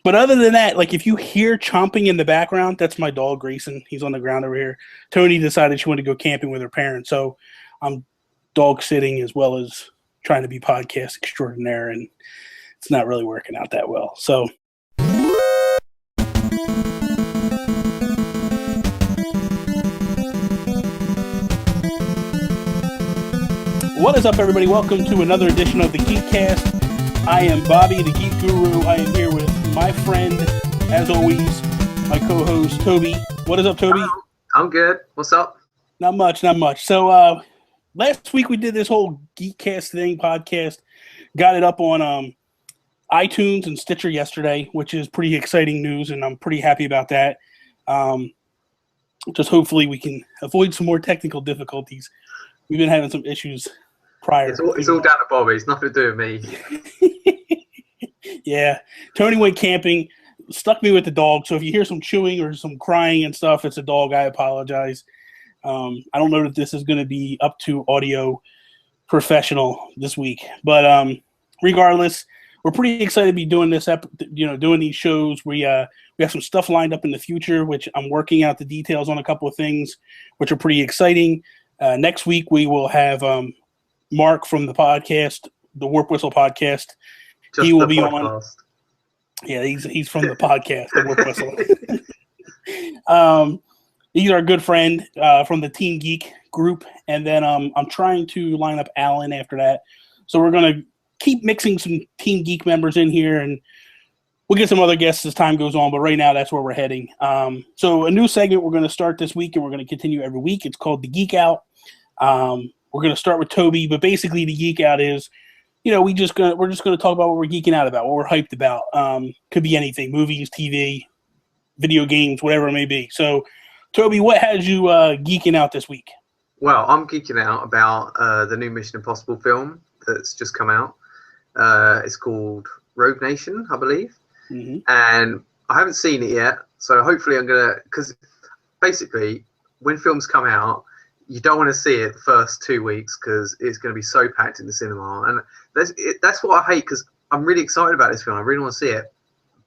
But other than that, like if you hear chomping in the background, that's my dog Grayson. He's on the ground over here. Tony decided she wanted to go camping with her parents, so I'm dog sitting as well as trying to be podcast extraordinaire, and it's not really working out that well. So what is up, everybody? Welcome to another edition of the Geek Cast. I am Bobby, the Geek Guru. I am here with my friend, as always, my co-host, Toby. What is up, Toby? I'm good. What's up? Not much. So last week we did this whole Geek Cast thing, podcast. Got it up on iTunes and Stitcher yesterday, which is pretty exciting news, and I'm pretty happy about that. Just hopefully we can avoid some more technical difficulties. We've been having some issues prior. It's all down to Bobby. It's nothing to do with me. Yeah. Tony went camping, stuck me with the dog. So if you hear some chewing or some crying and stuff, it's a dog. I apologize. I don't know that this is going to be up to audio professional this week. But regardless, we're pretty excited to be doing this, doing these shows. We have some stuff lined up in the future, which I'm working out the details on a couple of things, which are pretty exciting. Next week, we will have Mark from the podcast, the Warp Whistle podcast. He will be on. Yeah, he's from the podcast, the Warp Whistle. He's our good friend from the Team Geek group. And then I'm trying to line up ALLAN after that. So we're going to keep mixing some Team Geek members in here, and we'll get some other guests as time goes on, but right now that's where we're heading. So a new segment we're going to start this week, and we're going to continue every week. It's called the Geek Out. We're going to start with Toby, but basically the Geek Out is, we're just going to talk about what we're geeking out about, what we're hyped about. Could be anything, movies, TV, video games, whatever it may be. So, Toby, what has you geeking out this week? Well, I'm geeking out about the new Mission Impossible film that's just come out. It's called Rogue Nation, I believe. Mm-hmm. And I haven't seen it yet, so hopefully I'm going to, because basically when films come out, you don't want to see it the first 2 weeks because it's going to be so packed in the cinema. And that's what I hate, because I'm really excited about this film. I really want to see it,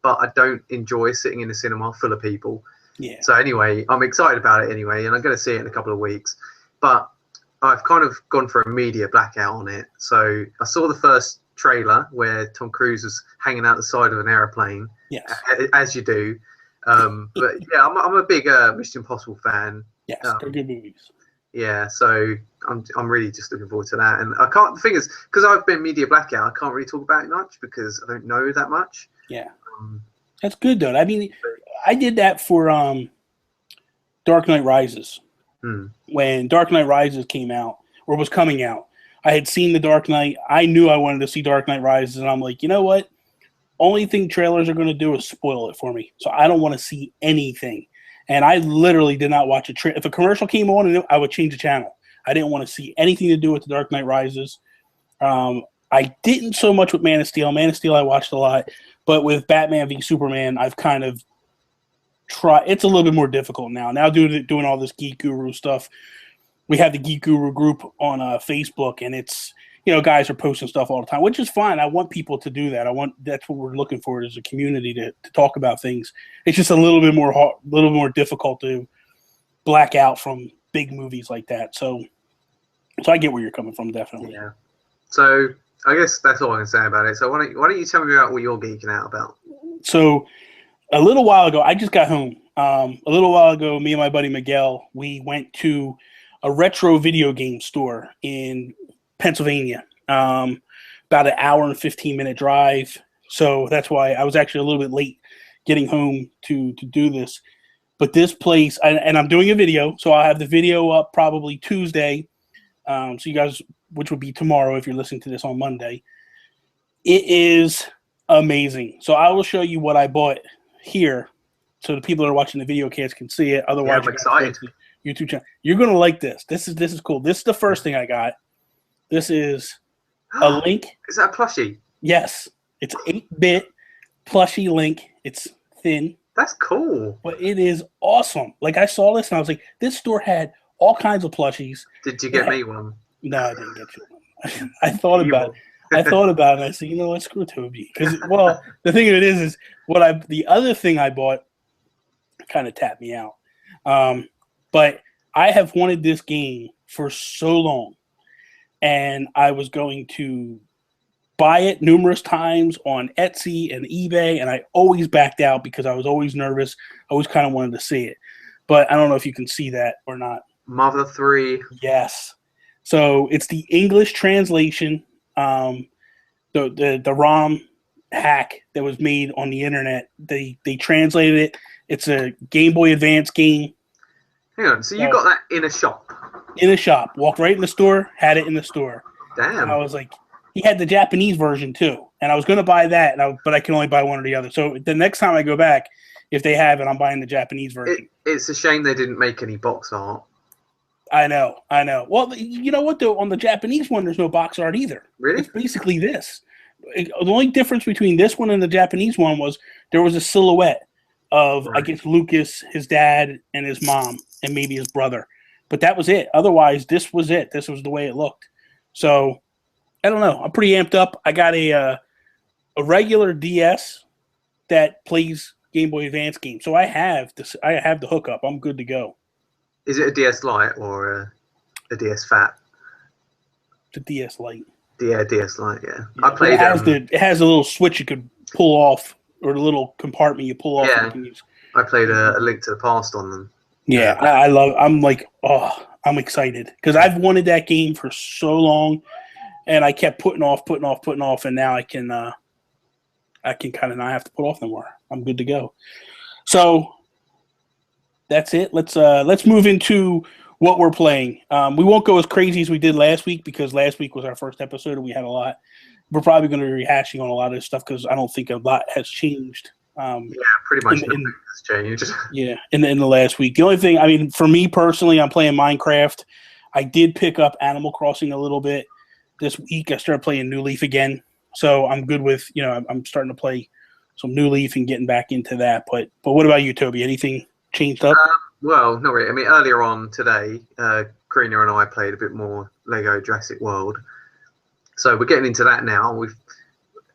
but I don't enjoy sitting in the cinema full of people. Yeah. So anyway, I'm excited about it anyway, and I'm going to see it in a couple of weeks. But I've kind of gone for a media blackout on it. So I saw the first trailer where Tom Cruise was hanging out the side of an airplane. Yes. As you do. But yeah, I'm a big Mission Impossible fan. Yes, they're good movies. Yeah, so I'm really just looking forward to that. And I can't. The thing is, because I've been media blackout, I can't really talk about it much because I don't know that much. Yeah, that's good though. I mean, I did that for Dark Knight Rises. When Dark Knight Rises came out or was coming out, I had seen the Dark Knight. I knew I wanted to see Dark Knight Rises, and I'm like, you know what? Only thing trailers are going to do is spoil it for me. So I don't want to see anything. And I literally did not watch a trailer. If a commercial came on, I would change the channel. I didn't want to see anything to do with the Dark Knight Rises. I didn't so much with Man of Steel. Man of Steel I watched a lot. But with Batman v Superman, I've kind of tried. It's a little bit more difficult now. Now doing all this Geek Guru stuff, we have the Geek Guru group on Facebook, and it's, guys are posting stuff all the time, which is fine. I want people to do that. That's what we're looking for, is a community to talk about things. It's just a little bit more difficult to black out from big movies like that. So I get where you're coming from, definitely. Yeah. So I guess that's all I can say about it. So why don't you tell me about what you're geeking out about? So a little while ago, I just got home. A little while ago, me and my buddy Miguel, we went to a retro video game store in Pennsylvania, about an hour and 15-minute drive. So that's why I was actually a little bit late getting home to do this. But this place, and I'm doing a video, so I'll have the video up probably Tuesday. So you guys, which would be tomorrow if you're listening to this on Monday. It is amazing. So I will show you what I bought here, so the people that are watching the video cast can see it. Otherwise, I'm excited. YouTube channel. You're gonna like this. This is cool. This is the first thing I got. This is a Link. Is that a plushie? Yes. It's 8-bit plushie Link. It's thin. That's cool. But it is awesome. Like, I saw this and I was like, this store had all kinds of plushies. Did you get me one? No, I didn't get you one. I thought about it. I thought about it and I said, you know what, screw Toby. Because, well, the thing of it is the other thing I bought kind of tapped me out. But I have wanted this game for so long, and I was going to buy it numerous times on Etsy and eBay, and I always backed out because I was always nervous. I always kind of wanted to see it. But I don't know if you can see that or not. Mother 3. Yes. So it's the English translation, the ROM hack that was made on the internet. They translated it. It's a Game Boy Advance game. Hang on, so you got that in a shop? In a shop. Walked right in the store, had it in the store. Damn. And I was like, he had the Japanese version too. And I was going to buy that, but I can only buy one or the other. So the next time I go back, if they have it, I'm buying the Japanese version. It's a shame they didn't make any box art. I know. Well, you know what, though? On the Japanese one, there's no box art either. Really? It's basically this. The only difference between this one and the Japanese one was there was a silhouette of, right, I guess, Lucas, his dad, and his mom, and maybe his brother. But that was it. Otherwise, this was it. This was the way it looked. So, I don't know. I'm pretty amped up. I got a regular DS that plays Game Boy Advance games. So I have the hookup. I'm good to go. Is it a DS Lite or a DS Fat? It's a DS Lite. Yeah, DS Lite, yeah. I played it has a little switch you could pull off, or the little compartment you pull off. Yeah, I played a Link to the Past on them. Yeah, I'm excited because I've wanted that game for so long, and I kept putting off, and now I can kind of not have to put off no more. I'm good to go. So that's it. Let's move into what we're playing. We won't go as crazy as we did last week because last week was our first episode and we had a lot. We're probably going to be rehashing on a lot of this stuff because I don't think a lot has changed. Yeah, pretty much nothing has changed. Yeah, in the last week. The only thing, I mean, for me personally, I'm playing Minecraft. I did pick up Animal Crossing a little bit this week. I started playing New Leaf again, so I'm good with, I'm starting to play some New Leaf and getting back into that. But what about you, Toby? Anything changed up? Well, not really. I mean, earlier on today, Karina and I played a bit more Lego Jurassic World. So we're getting into that now.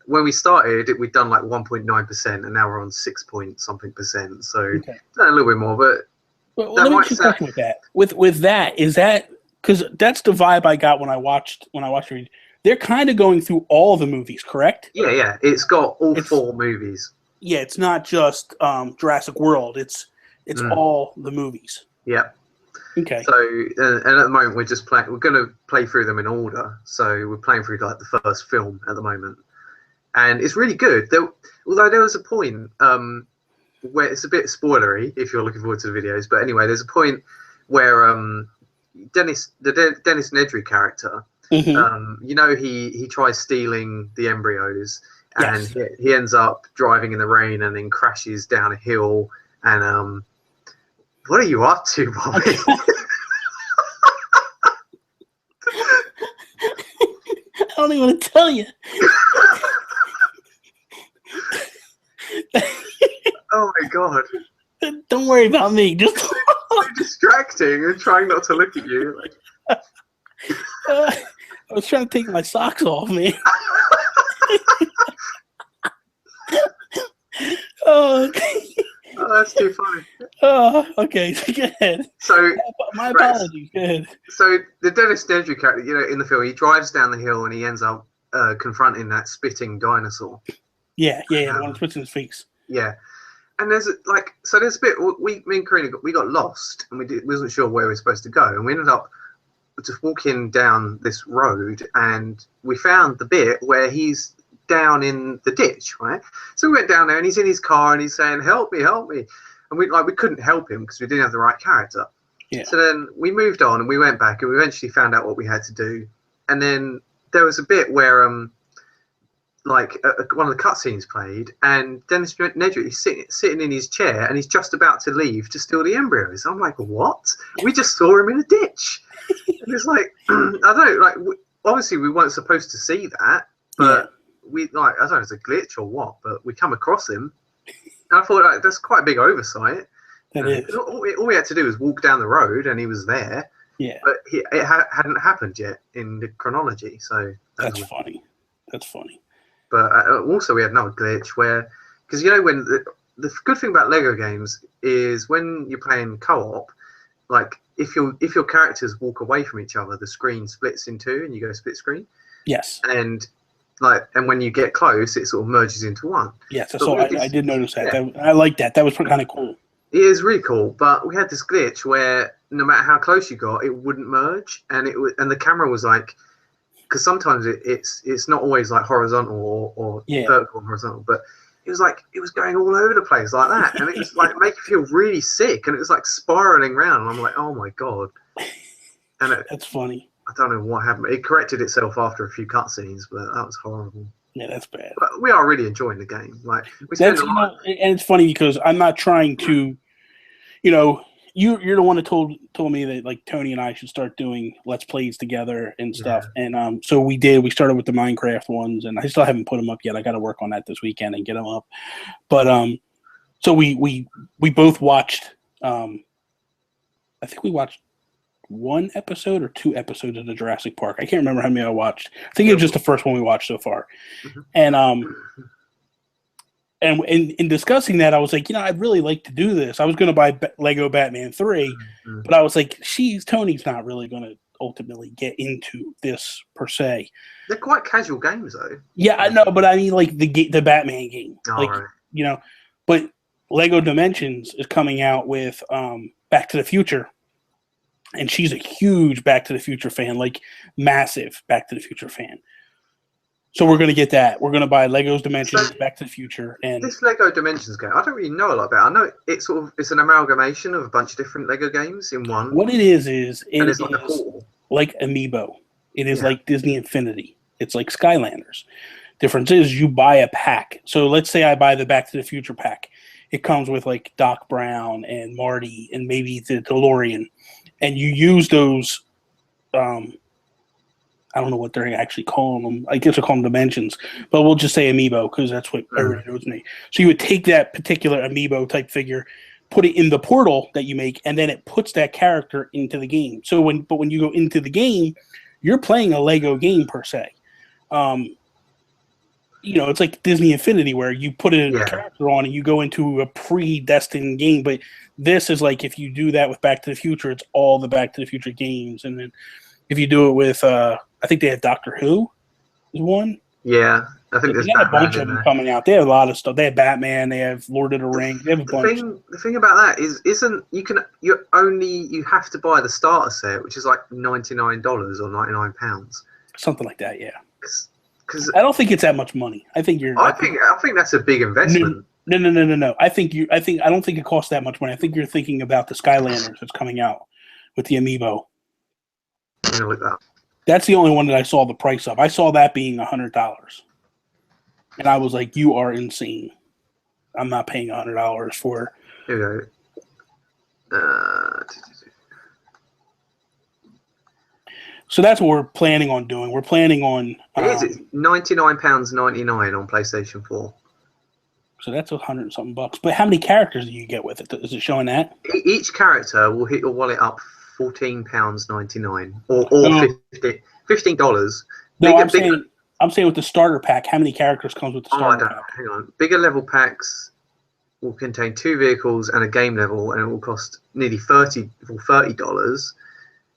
When we started, we'd done like 1.9%, and now we're on 6-point-something%. So okay, a little bit more. But let me keep talking with that. With that, is that because that's the vibe I got when I watched it. They're kind of going through all the movies, correct? Yeah. It's got all 4 movies. Yeah, it's not just Jurassic World. It's all the movies. Yeah. Okay. So, and at the moment we're just playing. We're going to play through them in order. So we're playing through like the first film at the moment, and it's really good. Although there was a point where it's a bit spoilery if you're looking forward to the videos. But anyway, there's a point where Dennis Nedry character, he tries stealing the embryos, and yes, he ends up driving in the rain and then crashes down a hill. And what are you up to, Bobby? I don't even want to tell you. Oh my god! Don't worry about me. Just so distracting and trying not to look at you. I was trying to take my socks off, man. Oh, that's too funny. Oh, okay. Go ahead. So my apologies. Go ahead. So the Dennis Nedry character, in the film, he drives down the hill and he ends up confronting that spitting dinosaur. Yeah, the one that spits in his face. Yeah, and there's a bit. Me and Karina we got lost and we wasn't sure where we were supposed to go, and we ended up just walking down this road, and we found the bit where he's down in the ditch, right? So we went down there and he's in his car and he's saying, help me, and we couldn't help him because we didn't have the right character. Yeah. So then we moved on and we went back and we eventually found out what we had to do. And then there was a bit where one of the cutscenes played, and Dennis Nedry is sitting in his chair and he's just about to leave to steal the embryos. I'm like, what? We just saw him in a ditch. And it's like, I don't know, obviously we weren't supposed to see that, but I don't know if it's a glitch or what, but we come across him, and I thought that's quite a big oversight. It is. All we had to do was walk down the road, and he was there. Yeah, but it hadn't happened yet in the chronology. So that's funny. That's funny. But also we had another glitch where, because you know when the good thing about Lego games is when you're playing co-op, like if your characters walk away from each other, the screen splits in two and you go split screen. Yes. And when you get close, it sort of merges into one. Yes, so I did notice that. Yeah. I like that. That was kind of cool. It is really cool, but we had this glitch where no matter how close you got, it wouldn't merge, and the camera was like, because sometimes it's not always like horizontal or vertical and horizontal, but it was like it was going all over the place like that, and it was like make you feel really sick, and it was like spiraling around, and I'm like, oh my god. And that's funny. I don't know what happened. It corrected itself after a few cutscenes, but that was horrible. Yeah, that's bad. But we are really enjoying the game. Like and it's funny because I'm not trying to, you're the one that told me that like Tony and I should start doing Let's Plays together and stuff. And so we did. We started with the Minecraft ones, and I still haven't put them up yet. I got to work on that this weekend and get them up. But so we both watched. I think we watched 1 episode or 2 episodes of the Jurassic Park. I can't remember how many I watched. I think it was just the first one we watched so far. Mm-hmm. And in discussing that, I was like, I'd really like to do this. I was going to buy Lego Batman 3, but I was like, Tony's not really going to ultimately get into this per se. They're quite casual games, though. Yeah, I know, but I mean, like the Batman game, right. But Lego Dimensions is coming out with Back to the Future. And she's a huge Back to the Future fan, like massive Back to the Future fan. So we're going to get that. We're going to buy Lego's Dimensions, Back to the Future. And this Lego Dimensions game, I don't really know a lot about it. I know it's an amalgamation of a bunch of different Lego games in one. What it is it's like a pool. Like Amiibo. It is like Disney Infinity. It's like Skylanders. Difference is you buy a pack. So let's say I buy the Back to the Future pack. It comes with like Doc Brown and Marty and maybe the DeLorean. And you use those, I don't know what they're actually calling them. I guess they're calling them dimensions. But we'll just say Amiibo because that's what everybody knows me. So you would take that particular Amiibo type figure, put it in the portal that you make, and then it puts that character into the game. So when you go into the game, you're playing a Lego game per se. It's like Disney Infinity where you put a character on and you go into a predestined game. But this is like if you do that with Back to the Future, it's all the Back to the Future games. And then if you do it with, I think they have Doctor Who is one. Yeah, I think there's a bunch of them coming out. They have a lot of stuff. They have Batman. They have Lord of the Rings. They have a bunch. The thing about that you have to buy the starter set, which is like $99 or £99. Something like that, yeah. Because I don't think it's that much money. I think that's a big investment. No. I don't think it costs that much money. I think you're thinking about the Skylanders that's coming out with the Amiibo. I'm gonna look that up. That's the only one that I saw the price of. I saw that being $100, and I was like, "You are insane! I'm not paying $100 for." Here we go. So that's what we're planning on doing. We're planning on. It's £99.99 on PlayStation 4. So that's $100 and something bucks. But how many characters do you get with it? Is it showing that? Each character will hit your wallet up £14.99 or $15. No, I'm saying with the starter pack. How many characters comes with the starter pack? Hang on. Bigger level packs will contain 2 vehicles and a game level, and it will cost nearly $30.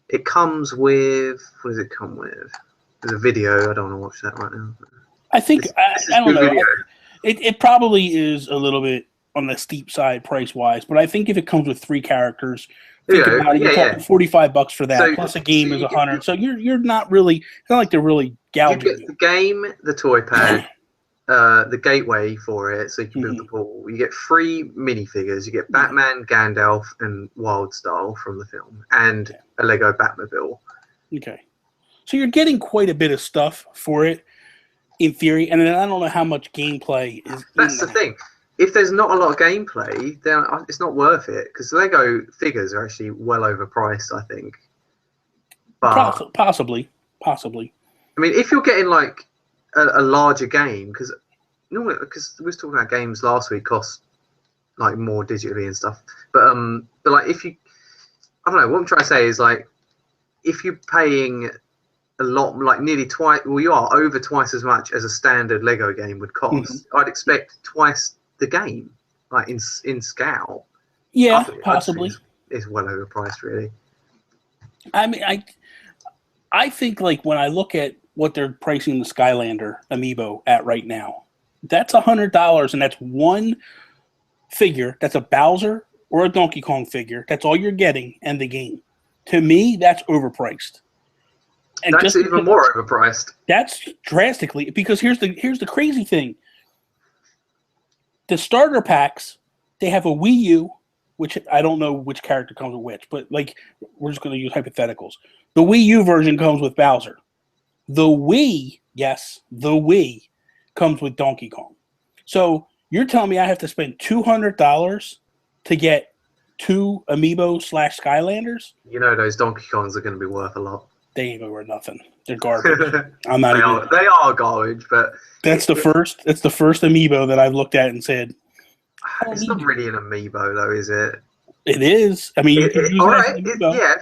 It comes with, what does it come with? There's a video. I don't want to watch that right now. I think, I don't know. It probably is a little bit on the steep side price-wise, but I think if it comes with 3 characters, you're talking $45 for that, plus a game is $100. So you're not really, it's not like they're really gouging you. The game, the toy pad, the gateway for it, so you can build the pool. You get 3 minifigures. You get Batman, Gandalf, and Wildstar from the film, and a Lego Batmobile. Okay. So you're getting quite a bit of stuff for it, in theory, and then I don't know how much gameplay is. That's the thing. If there's not a lot of gameplay, then it's not worth it, because Lego figures are actually well overpriced, I think. But possibly. I mean, if you're getting like a larger game, because normally, because we were talking about games last week cost like more digitally and stuff, but like if you, I don't know, what I'm trying to say is like if you're paying a lot, like nearly twice. Well, you are over twice as much as a standard Lego game would cost. I'd expect twice the game, like in scale. Yeah, possibly. It's well overpriced, really. I mean, I think like when I look at what they're pricing the Skylander amiibo at right now, that's $100, and that's one figure. That's a Bowser or a Donkey Kong figure. That's all you're getting in the game. To me, that's overpriced. And that's even more overpriced. That's drastically, because here's the crazy thing. The starter packs, they have a Wii U, which I don't know which character comes with which, but like we're just going to use hypotheticals. The Wii U version comes with Bowser. The Wii, yes, the Wii comes with Donkey Kong. So you're telling me I have to spend $200 to get 2 amiibo / Skylanders? You know those Donkey Kongs are going to be worth a lot. They ain't worth nothing. They're garbage. I'm not even. They are garbage, but that's the first amiibo that I've looked at and said, it's not really an amiibo, though, is it? It is. I mean, all right. Yeah,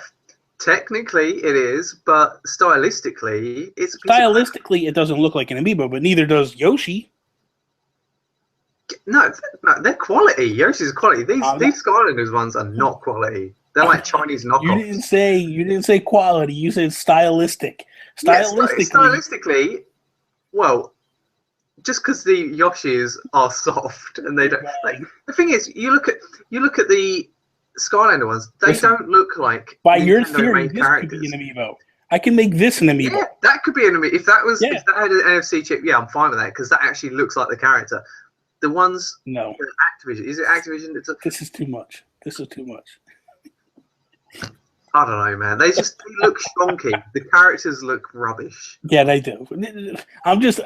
technically it is, but stylistically, it doesn't look like an amiibo, but neither does Yoshi. No, they're quality. Yoshi's quality. These Skylanders ones are not quality. They're like Chinese knockoffs. You didn't say quality. You said stylistic. Stylistically, well, just because the Yoshis are soft and they don't. Like, the thing is, you look at the Skylander ones. They don't look like. By your theory, this could be an amiibo. I can make this an amiibo. Yeah, that could be an amiibo. If that had an NFC chip, yeah, I'm fine with that because that actually looks like the character. The ones. No. Activision. Is it Activision? This is too much. This is too much. I don't know, man. They look shonky. The characters look rubbish. Yeah, they do. I'm just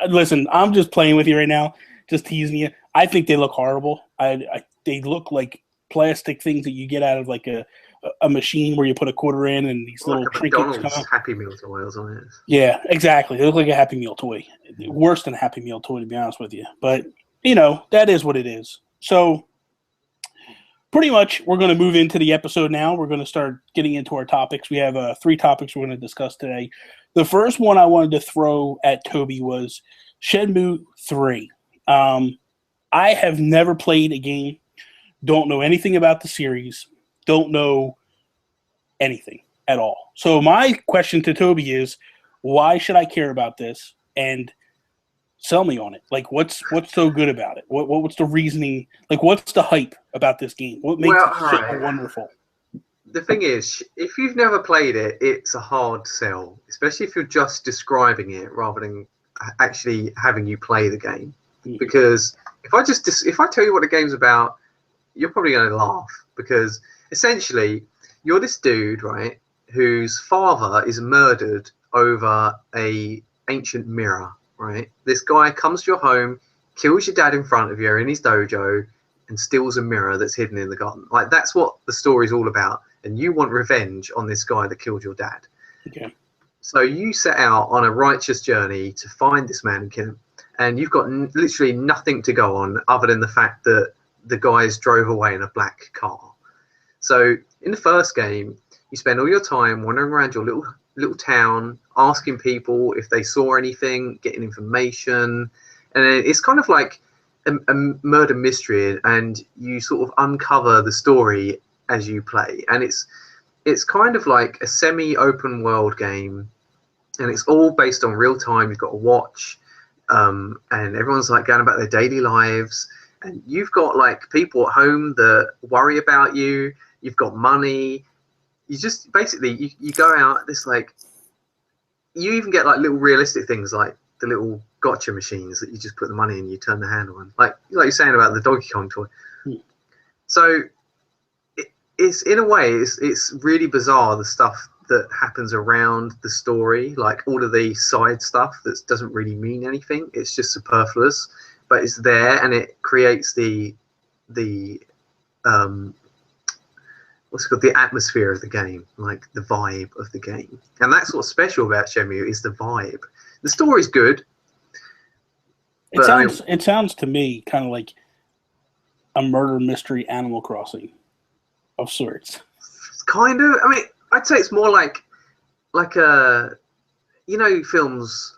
playing with you right now, just teasing you. I think they look horrible. They look like plastic things that you get out of like a machine where you put a quarter in and these little trinkets come out. Happy Meal toys on it. Yeah, exactly. They look like a Happy Meal toy. Worse than a Happy Meal toy, to be honest with you. But that is what it is. So. Pretty much, we're going to move into the episode now. We're going to start getting into our topics. We have 3 topics we're going to discuss today. The first one I wanted to throw at Toby was Shenmue 3. I have never played a game, don't know anything about the series, don't know anything at all. So my question to Toby is, why should I care about this? And sell me on it. Like, what's so good about it? What's the reasoning? Like, what's the hype about this game? What makes it so wonderful? The thing is, if you've never played it, it's a hard sell, especially if you're just describing it rather than actually having you play the game. Because if I tell you what the game's about, you're probably going to laugh because essentially you're this dude, right, whose father is murdered over a ancient mirror. Right, this guy comes to your home, kills your dad in front of you in his dojo, and steals a mirror that's hidden in the garden. Like, that's what the story's all about. And you want revenge on this guy that killed your dad. Okay. So you set out on a righteous journey to find this man and kill him. And you've got literally nothing to go on other than the fact that the guys drove away in a black car. So in the first game, you spend all your time wandering around your little town, asking people if they saw anything, getting information, and it's kind of like a murder mystery, and you sort of uncover the story as you play, and it's kind of like a semi-open world game, and it's all based on real time. You've got a watch, and everyone's like going about their daily lives, and you've got like people at home that worry about you. You've got money. You just basically you go out. This like you even get like little realistic things like the little gotcha machines that you just put the money in, you turn the handle on, like you're saying about the Donkey Kong toy. So it's in a way it's really bizarre, the stuff that happens around the story, like all of the side stuff that doesn't really mean anything. It's just superfluous, but it's there, and it creates the what's it called, the atmosphere of the game, like the vibe of the game. And that's what's special about Shenmue, is the vibe. The story's good. It sounds to me kind of like a murder mystery Animal Crossing of sorts. Kind of. I mean, I'd say it's more like you know, films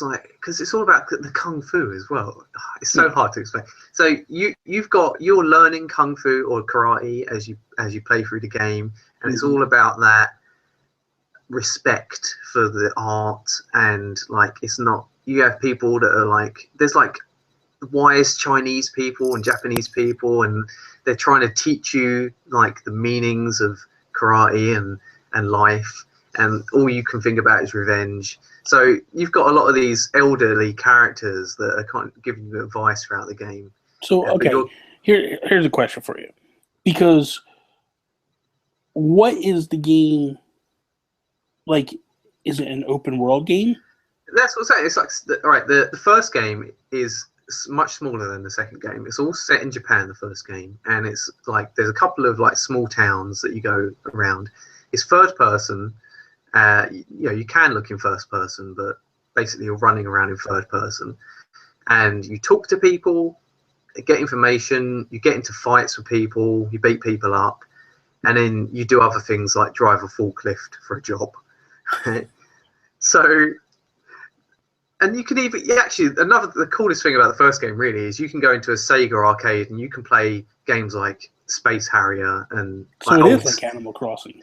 like, because it's all about the kung fu as well. It's so hard to explain. So you're learning kung fu or karate as you play through the game, and it's all about that respect for the art, and like, it's not, you have people that are like, there's like wise Chinese people and Japanese people, and they're trying to teach you like the meanings of karate and life, and all you can think about is revenge. So you've got a lot of these elderly characters that are kind of giving you advice throughout the game. So, okay, here's a question for you. Because what is the game like? Is it an open world game? That's what I'm saying. It's like, all right, the first game is much smaller than the second game. It's all set in Japan, the first game. And it's like, there's a couple of like small towns that you go around. It's third person. You know, you can look in first person, but basically you're running around in third person, and you talk to people, get information, you get into fights with people, you beat people up, and then you do other things like drive a forklift for a job. So, and you can even, actually, the coolest thing about the first game really is you can go into a Sega arcade and you can play games like Space Harrier and so like, it is like Animal Crossing.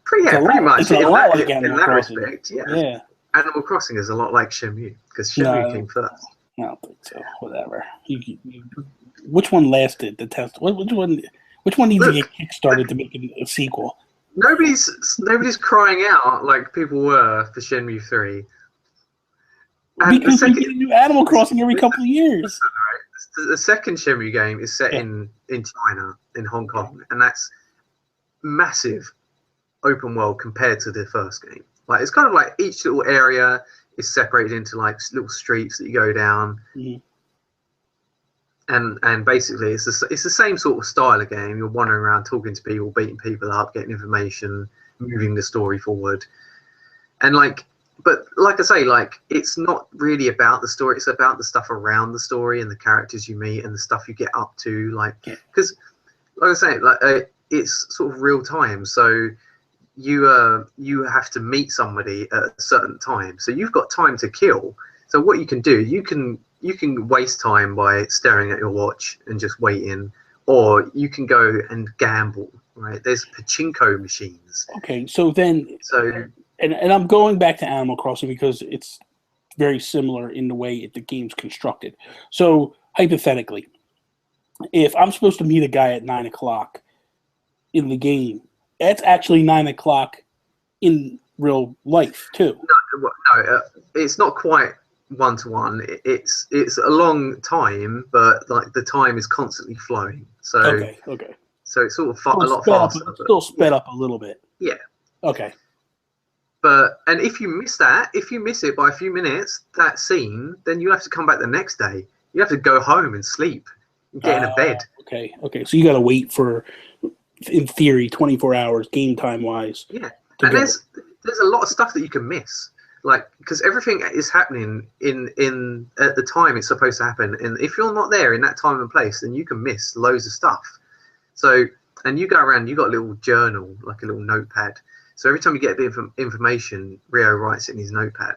Pretty much. It's a lot like Animal Crossing. Respect, yeah. Animal Crossing is a lot like Shenmue, because Shenmue came first. I don't think so. Whatever. Which one lasted the test? Which one needs to get kickstarted to make a sequel? Nobody's crying out like people were for Shenmue 3. And because you get a new Animal Crossing every couple of years. The second Shenmue game is set in China, in Hong Kong, and that's massive open world compared to the first game. Like, it's kind of like each little area is separated into like little streets that you go down, and basically it's the same sort of style of game. You're wandering around, talking to people, beating people up, getting information, moving the story forward, and like, but like I say, like, it's not really about the story. It's about the stuff around the story and the characters you meet and the stuff you get up to. Like, because like I say, like it's sort of real time, so you have to meet somebody at a certain time, so you've got time to kill. So what you can do, you can waste time by staring at your watch and just waiting, or you can go and gamble. Right, there's pachinko machines. Okay, so and I'm going back to Animal Crossing because it's very similar in the way the game's constructed. So hypothetically, if I'm supposed to meet a guy at 9 o'clock in the game, that's actually 9 o'clock in real life too. No, it's not quite 1-to-1. It's a long time, but like the time is constantly flowing. So okay. So it's sort of a lot faster. It's still sped up a little bit. Yeah. Okay. And if you miss it by a few minutes, that scene, then you have to come back the next day. You have to go home and sleep, and get in a bed. Okay. So you got to wait for, in theory, 24 hours game time wise. Yeah, and there's a lot of stuff that you can miss, like, because everything is happening in at the time it's supposed to happen, and if you're not there in that time and place, then you can miss loads of stuff. So, and you go around, you got a little journal, like a little notepad. So every time you get a bit of information, Rio writes it in his notepad.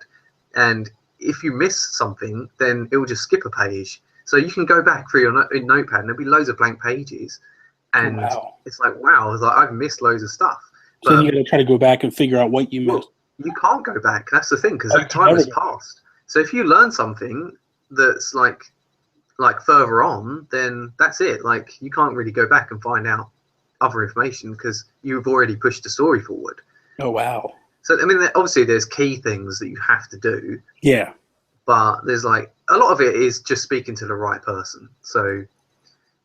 And if you miss something, then it will just skip a page. So you can go back through your notepad and there'll be loads of blank pages. And it's like, wow, it's like, I've missed loads of stuff. So you're going to try to go back and figure out what you missed. Well, you can't go back. That's the thing, because the time has passed. So if you learn something that's like further on, then that's it. Like, you can't really go back and find out other information because you've already pushed the story forward. Oh, wow. So, I mean, obviously there's key things that you have to do. Yeah. But there's like, a lot of it is just speaking to the right person. So,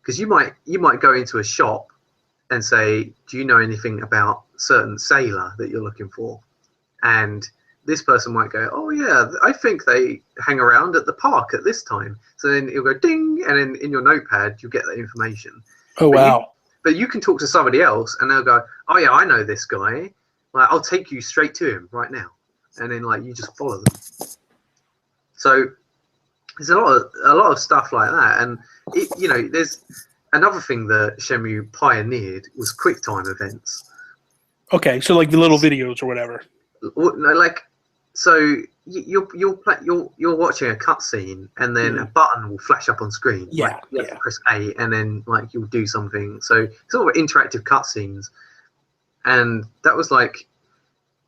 because you might go into a shop and say, do you know anything about certain sailor that you're looking for? And this person might go, oh yeah, I think they hang around at the park at this time. So then you'll go ding, and then in your notepad, you get that information. Oh, wow. But you can talk to somebody else and they'll go, oh yeah, I know this guy. Like, I'll take you straight to him right now. And then like, you just follow them. So there's a lot of stuff like that. And there's another thing that Shenmue pioneered was QuickTime events. Okay. So like the little videos or whatever. like, so you're watching a cutscene, and then a button will flash up on screen. Yeah, like, you have to press A, and then like you'll do something. So sort of interactive cutscenes, and that was like,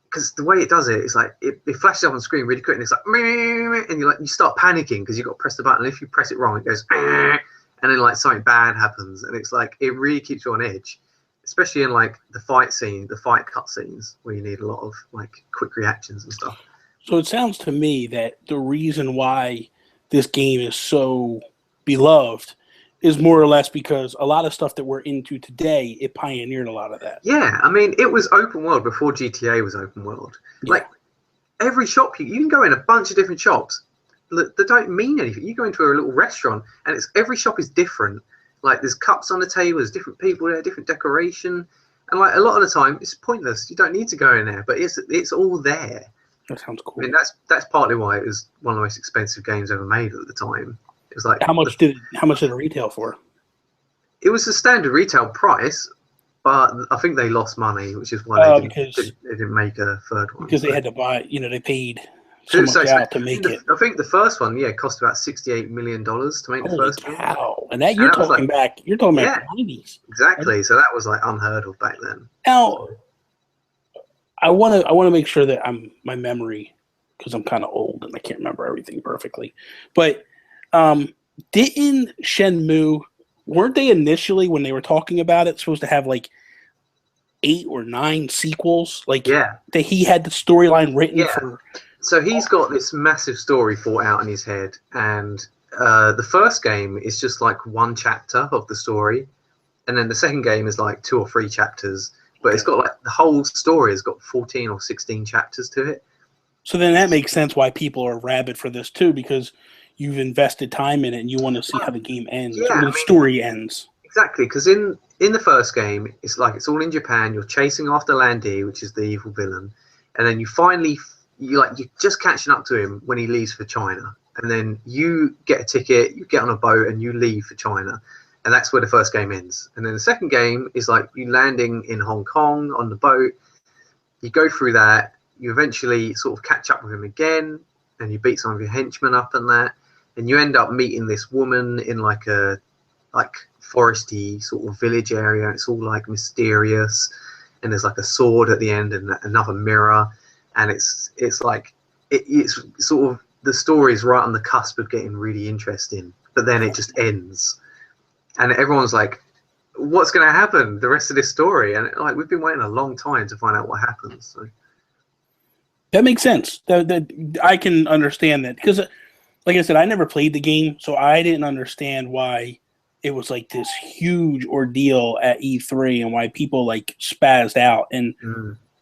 because the way it does it is like it flashes up on screen really quick, and it's like, and you start panicking because you've got to press the button. And if you press it wrong, it goes, and then like something bad happens, and it's like it really keeps you on edge, especially in like the fight cutscenes where you need a lot of like quick reactions and stuff. So it sounds to me that the reason why this game is so beloved is more or less because a lot of stuff that we're into today, it pioneered a lot of that. Yeah, I mean, it was open world before GTA was open world. Yeah. Like, every shop, you can go in a bunch of different shops that don't mean anything. You go into a little restaurant, and every shop is different. Like, there's cups on the table, there's different people there, different decoration. And, like, a lot of the time, it's pointless. You don't need to go in there, but it's all there. That sounds cool. I mean, that's partly why it was one of the most expensive games ever made at the time. It was like, how much did it retail for? It was the standard retail price, but I think they lost money, which is why they didn't make a third one. Because they had to buy, they paid so much out to make it. I think the first one, cost about $68 million to make the first game. And that you're talking back the 90s. Exactly. So that was like unheard of back then. Now, I want to make sure that my memory, because I'm kind of old and I can't remember everything perfectly. But didn't Shenmue, weren't they initially, when they were talking about it, supposed to have like 8 or 9 sequels? Like, that he had the storyline written for. So he's got this massive story thought out in his head, and the first game is just like 1 chapter of the story, and then the second game is like 2 or 3 chapters. But it's got like the whole story has got 14 or 16 chapters to it. So then that makes sense why people are rabid for this too, because you've invested time in it and you want to see how the game ends, or the story ends. Exactly, because in the first game, it's all in Japan. You're chasing after Landy, which is the evil villain, and then you're just catching up to him when he leaves for China, and then you get a ticket, you get on a boat, and you leave for China. And that's where the first game ends. And then the second game is like you landing in Hong Kong on the boat. You go through that. You eventually sort of catch up with him again, and you beat some of your henchmen up and that. And you end up meeting this woman in like a foresty sort of village area. It's all like mysterious, and there's like a sword at the end and another mirror. And it's like it's sort of, the story is right on the cusp of getting really interesting, but then it just ends. And everyone's like, what's going to happen the rest of this story? And like, we've been waiting a long time to find out what happens. So. That makes sense. I can understand that. Because, like I said, I never played the game, so I didn't understand why it was like this huge ordeal at E3 and why people like spazzed out. And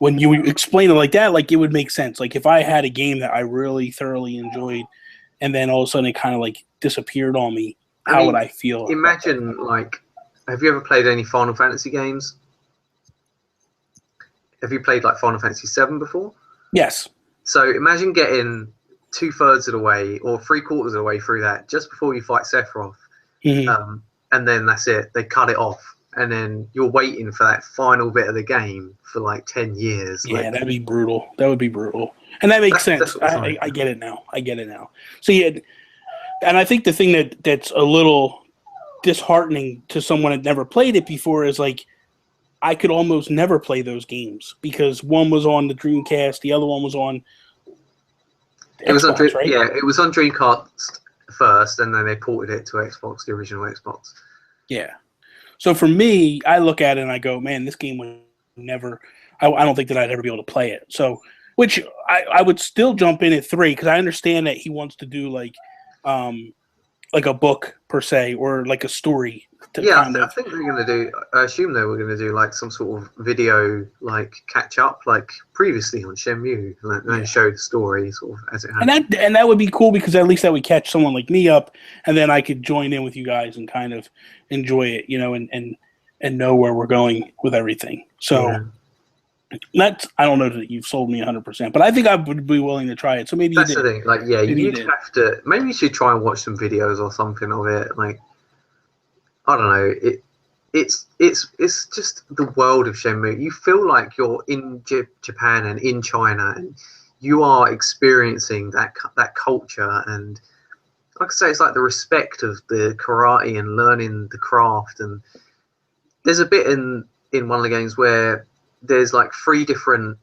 when you explain it like that, like it would make sense. Like if I had a game that I really thoroughly enjoyed and then all of a sudden it kind of like disappeared on me, how would I feel? Imagine, like, have you ever played any Final Fantasy games? Have you played, like, Final Fantasy VII before? Yes. So imagine getting 2/3 of the way or 3/4 of the way through that just before you fight Sephiroth. And then that's it. They cut it off. And then you're waiting for that final bit of the game for, like, 10 years. Yeah, like, that'd be brutal. That would be brutal. And that makes sense. I get it now. So, yeah. And I think the thing that's a little disheartening to someone that never played it before is like I could almost never play those games because one was on the Dreamcast, the other one was on Xbox, right? Yeah, it was on Dreamcast first, and then they ported it to Xbox, the original Xbox. Yeah. So for me, I look at it and I go, man, this game would never. I don't think that I'd ever be able to play it. So, which I would still jump in at 3 because I understand that he wants to do like a book per se or like a story. I think they're going to do. I assume they were going to do like some sort of video, like catch up, like previously on Shenmue, and then show the story sort of as it happened. And that would be cool because at least that would catch someone like me up, and then I could join in with you guys and kind of enjoy it, and know where we're going with everything. So. Yeah. I don't know that you've sold me 100%, but I think I would be willing to try it. So maybe that's the thing. Like, yeah, you'd have to. Maybe you should try and watch some videos or something of it. Like, I don't know. it's just the world of Shenmue. You feel like you're in Japan and in China, and you are experiencing that culture. And like I say, it's like the respect of the karate and learning the craft. And there's a bit in one of the games where there's like 3 different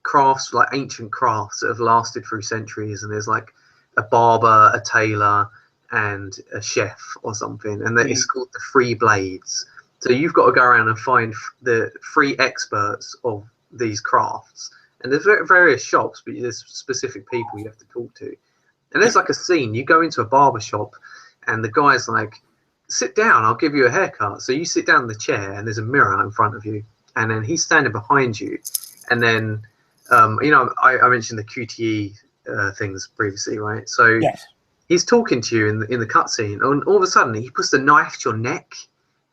crafts, like ancient crafts that have lasted through centuries, and there's like a barber, a tailor, and a chef or something, and it's called the 3 blades. So you've got to go around and find the 3 experts of these crafts, and there's various shops, but there's specific people you have to talk to. And there's like a scene, you go into a barber shop and the guy's like, sit down, I'll give you a haircut. So you sit down in the chair and there's a mirror in front of you, and then he's standing behind you, and then I mentioned the QTE things previously, right? So yes. He's talking to you in the cutscene, and all of a sudden he puts the knife to your neck,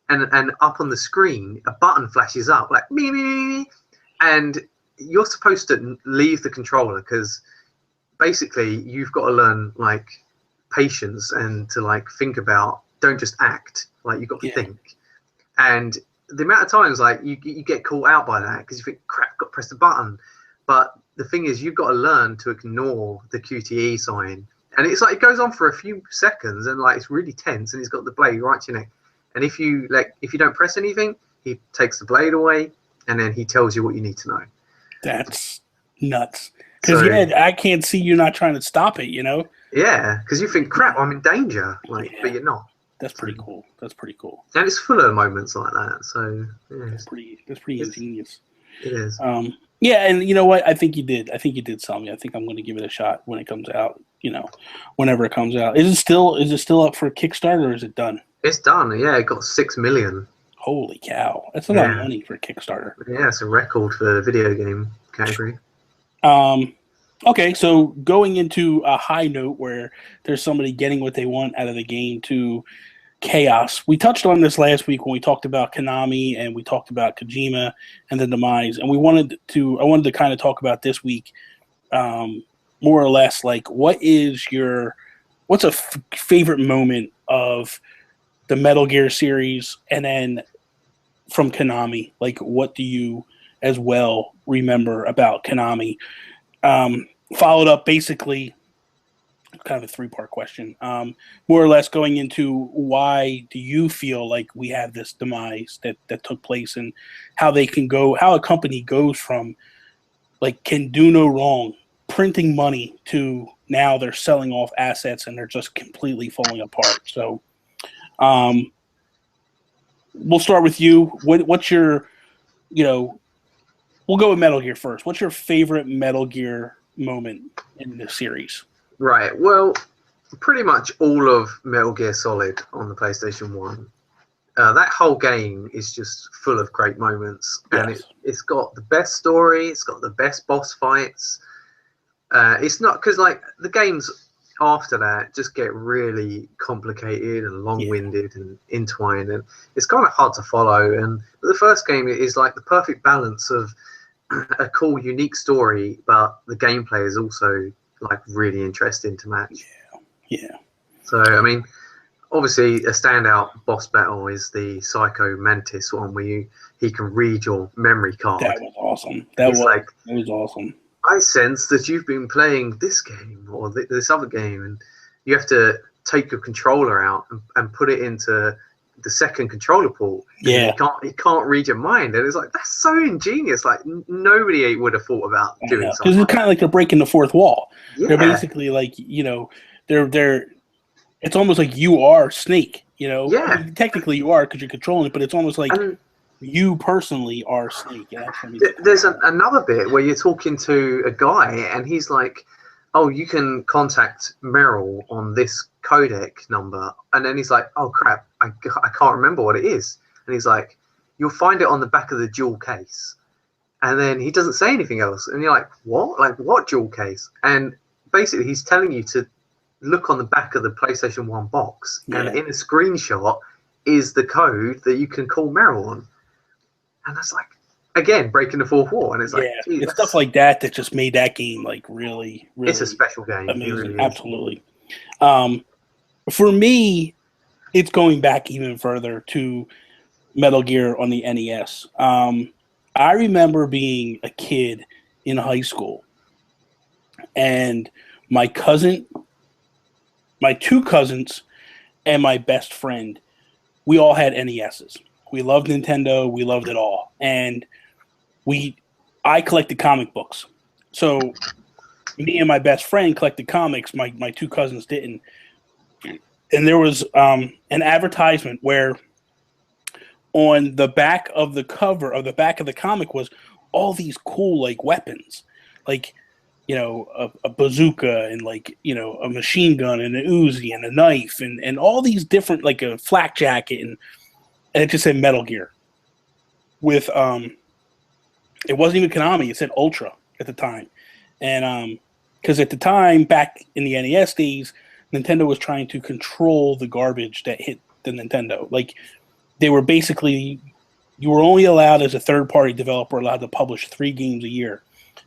and up on the screen a button flashes up like me, me, me, and you're supposed to leave the controller, because basically you've got to learn like patience and to like think about, don't just act, like you've got to think. And the amount of times like you get caught out by that because you think, crap, got to press the button. But the thing is, you've got to learn to ignore the QTE sign. And it's like, it goes on for a few seconds, and like it's really tense, and he's got the blade right to your neck. And if you don't press anything, he takes the blade away, and then he tells you what you need to know. That's nuts. Because I can't see you not trying to stop it, you know? Yeah, because you think, crap, I'm in danger, but you're not. That's pretty cool. That's pretty cool. And it's full of moments like that. So yeah, that's pretty ingenious. It is. Yeah, and you know what? I think you did sell me. I think I'm going to give it a shot when it comes out. You know, whenever it comes out. Is it still up for Kickstarter, or is it done? It's done. Yeah, it got 6 million. Holy cow! That's a lot of money for Kickstarter. Yeah, it's a record for the video game category. Okay, so going into a high note where there's somebody getting what they want out of the game to chaos. We touched on this last week when we talked about Konami and we talked about Kojima and the demise, and I wanted to kind of talk about this week, more or less, like what's a favorite moment of the Metal Gear series, and then from Konami, like what do you as well remember about Konami? Followed up basically kind of a 3-part question, more or less going into why do you feel like we have this demise that took place, and how a company goes from like can do no wrong, printing money, to now they're selling off assets and they're just completely falling apart. So we'll start with you. What's your, we'll go with Metal Gear first. What's your favorite Metal Gear moment in the series? Right. Well, pretty much all of Metal Gear Solid on the PlayStation 1. That whole game is just full of great moments. Yes. And it's got the best story. It's got the best boss fights. It's not, because like the games after that just get really complicated and long-winded and entwined, and it's kind of hard to follow. And the first game is like the perfect balance of a cool, unique story, but the gameplay is also like really interesting to match. Yeah. So I mean, obviously a standout boss battle is the Psycho Mantis one, where he can read your memory card. That was awesome. That was awesome. I sense that you've been playing this game or this other game, and you have to take your controller out and put it into the second controller port. Yeah. He can't read your mind. And it's like, that's so ingenious. Like nobody would have thought about doing something. Because it's kind of like they're breaking the fourth wall. Yeah. They're basically like, they're it's almost like you are Snake, Yeah. I mean, technically you are because you're controlling it, but it's almost like you personally are Snake. There's another bit where you're talking to a guy and he's like, oh, you can contact Meryl on this codec number. And then he's like, oh, crap, I can't remember what it is. And he's like, you'll find it on the back of the jewel case. And then he doesn't say anything else. And you're like, what? Like, what jewel case? And basically he's telling you to look on the back of the PlayStation 1 box. Yeah. And in a screenshot is the code that you can call Meryl on. And that's like, again, breaking the fourth wall. And it's like, yeah, it's stuff like that just made that game like really, really. It's a special game. Amazing. Really Absolutely. For me, it's going back even further to Metal Gear on the NES. I remember being a kid in high school, and my two cousins, and my best friend, we all had NESs. We loved Nintendo. We loved it all, and I collected comic books. So me and my best friend collected comics. My two cousins didn't. And there was an advertisement where on the back of the cover of the back of the comic was all these cool like weapons, like a bazooka and like a machine gun and an Uzi and a knife and all these different, like a flak jacket, and it just said Metal Gear with it wasn't even Konami, it said Ultra at the time. And because at the time, back in the NES days, Nintendo was trying to control the garbage that hit the Nintendo. Like, they were basically, you were only allowed as a third-party developer allowed to publish 3 games a year.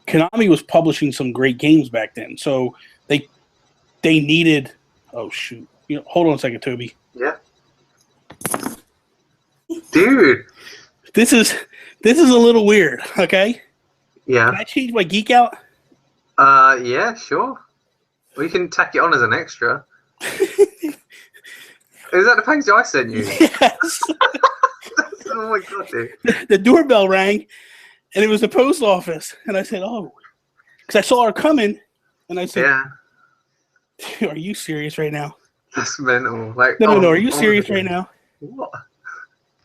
Konami was publishing some great games back then, so they needed. Oh shoot! Hold on a second, Toby. Yeah. Dude, this is a little weird. Okay. Yeah. Can I change my Geek Out? Yeah, sure. We can tack it on as an extra. Is that the page I sent you? Yes. Oh my god, dude. The doorbell rang, and it was the post office. And I said, oh, because I saw her coming, and I said, yeah. Are you serious right now? That's mental. Like, no. Are you serious right now? What?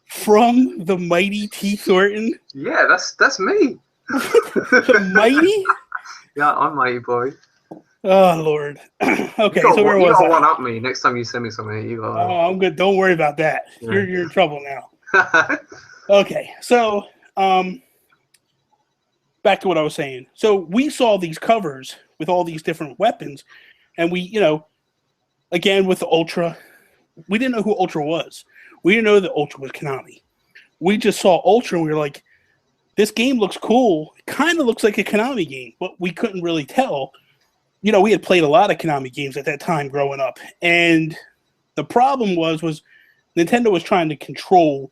From the mighty T. Thornton? Yeah, that's me. The mighty? Yeah, I'm mighty boy. Oh Lord. Okay, so where was I? You got one up me next time you send me something. You got. Oh, I'm good. Don't worry about that. Yeah. You're in trouble now. Okay, so back to what I was saying. So we saw these covers with all these different weapons, and we, again with the Ultra, we didn't know who Ultra was. We didn't know that Ultra was Konami. We just saw Ultra, and we were like, this game looks cool. It kind of looks like a Konami game, but we couldn't really tell. We had played a lot of Konami games at that time growing up, and the problem was Nintendo was trying to control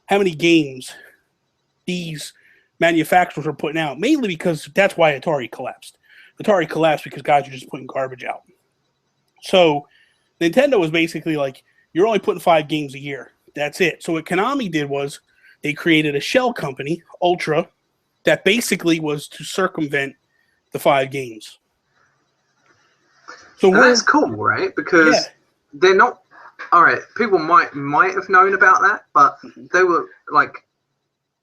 how many games these manufacturers were putting out, mainly because that's why Atari collapsed. Atari collapsed because guys were just putting garbage out. So Nintendo was basically like, you're only putting 5 games a year. That's it. So what Konami did was they created a shell company, Ultra, that basically was to circumvent the 5 games. So that's cool, right? Because they're not. All right, people might have known about that, but they were like,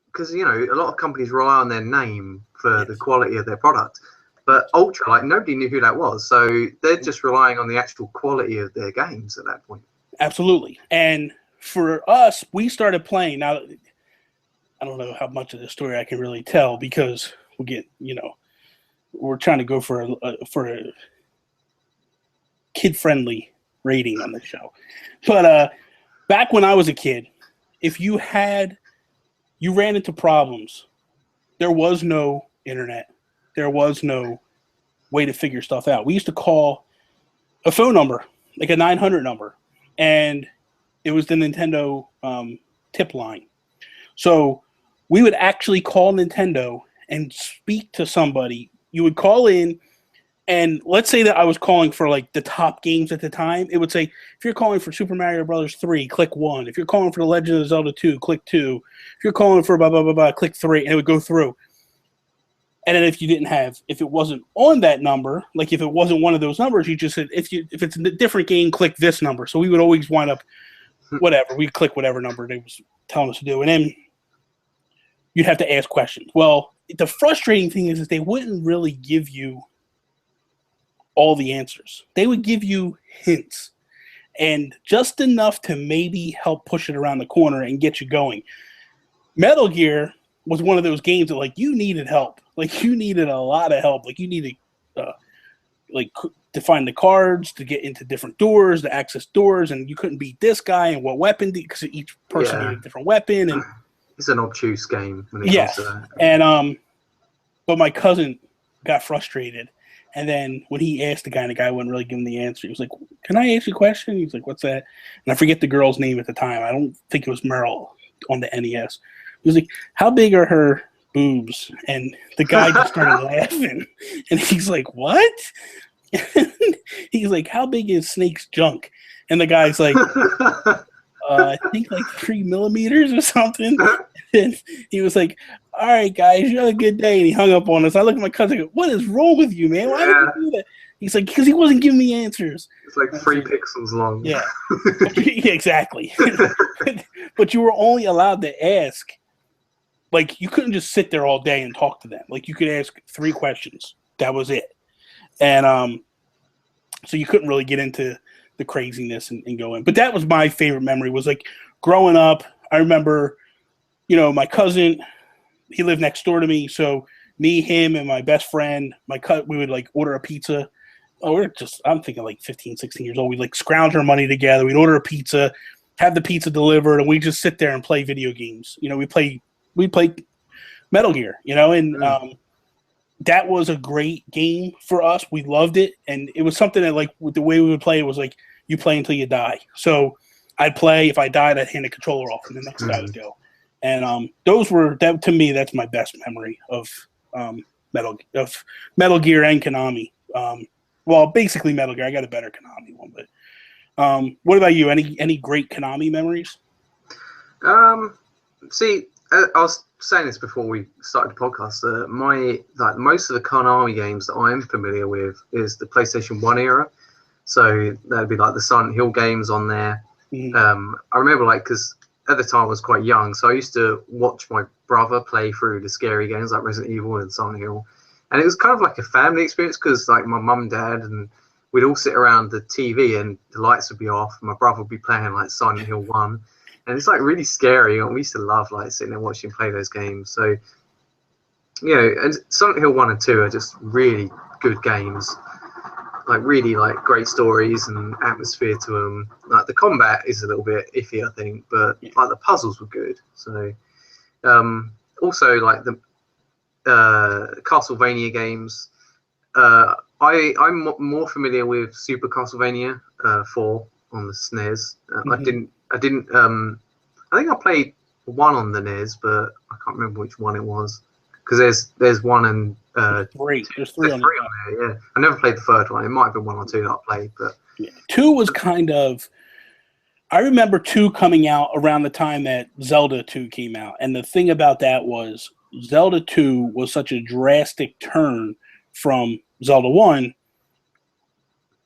because a lot of companies rely on their name for the quality of their product. But Ultra, like, nobody knew who that was, so they're just relying on the actual quality of their games at that point. Absolutely. And for us, we started playing. Now, I don't know how much of the story I can really tell because we get, we're trying to go for a kid-friendly rating on the show. But back when I was a kid, if you ran into problems, there was no internet. There was no way to figure stuff out. We used to call a phone number, like a 900 number, and it was the Nintendo tip line. So we would actually call Nintendo and speak to somebody. You would call in, and let's say that I was calling for like the top games at the time. It would say, if you're calling for Super Mario Brothers 3, click 1. If you're calling for The Legend of Zelda 2, click 2. If you're calling for blah, blah, blah, blah, click 3. And it would go through. And then if it wasn't on that number, like if it wasn't one of those numbers, you just said, if it's a different game, click this number. So we would always wind up whatever. We'd click whatever number they was telling us to do. And then you'd have to ask questions. Well, the frustrating thing is they wouldn't really give you all the answers. They would give you hints and just enough to maybe help push it around the corner and get you going. Metal Gear was one of those games that, like, you needed help. Like, you needed a lot of help. Like, you needed to find the cards, to get into different doors, to access doors, and you couldn't beat this guy and what weapon, because each person needed a different weapon. And it's an obtuse game when it comes to that. And but my cousin got frustrated. And then when he asked the guy wouldn't really give him the answer. He was like, can I ask you a question? He was like, what's that? And I forget the girl's name at the time. I don't think it was Merle. on the NES. He was like, "How big are her boobs?" And the guy just started laughing, and he's like, "What?" He's like, "How big is Snake's junk?" And the guy's like, I think like 3 millimeters or something. And he was like, "All right, guys, you have a good day." And he hung up on us. I looked at my cousin, like, "What is wrong with you, man? Why did you do that?" He's like, "Because he wasn't giving me answers." It's like 3 pixels long. Yeah, yeah, exactly. But you were only allowed to ask. Like, you couldn't just sit there all day and talk to them. Like, you could ask 3 questions. That was it. And so you couldn't really get into the craziness and go in. But that was my favorite memory, was like growing up. I remember, my cousin, he lived next door to me. So me, him, and my best friend, we would like order a pizza. I'm thinking like 15, 16 years old. We'd like scrounge our money together. We'd order a pizza, have the pizza delivered, and we just sit there and play video games. We played Metal Gear, and that was a great game for us. We loved it, and it was something that, like, the way we would play it was like you play until you die. So I'd play. If I died, I'd hand the controller off, and the next guy would go. And that to me, that's my best memory of Metal Gear and Konami. Well, basically Metal Gear. I got a better Konami one, but what about you? Any great Konami memories? See, I was saying this before we started the podcast. Most of the Konami games that I'm familiar with is the PlayStation 1 era. So that'd be like the Silent Hill games on there. Mm-hmm. I remember, because at the time I was quite young, so I used to watch my brother play through the scary games like Resident Evil and Silent Hill. And it was kind of like a family experience, because like my mum and dad, and we'd all sit around the TV and the lights would be off. And my brother would be playing like Silent Hill 1. And it's like really scary. And we used to love like sitting there watching him play those games. So, and Silent Hill 1 and 2 are just really good games. Like really like great stories and atmosphere to them. Like the combat is a little bit iffy, I think, but like the puzzles were good. So, also like the Castlevania games. I'm more familiar with Super Castlevania 4 on the SNES. Mm-hmm. I think I played 1 on the NES, but I can't remember which one it was, because there's 1 and 3. There's 3 on there. Yeah, I never played the 3rd one. It might have been 1 or 2 that I played, but 2 was kind of. I remember 2 coming out around the time that Zelda 2 came out, and the thing about that was Zelda 2 was such a drastic turn from Zelda 1.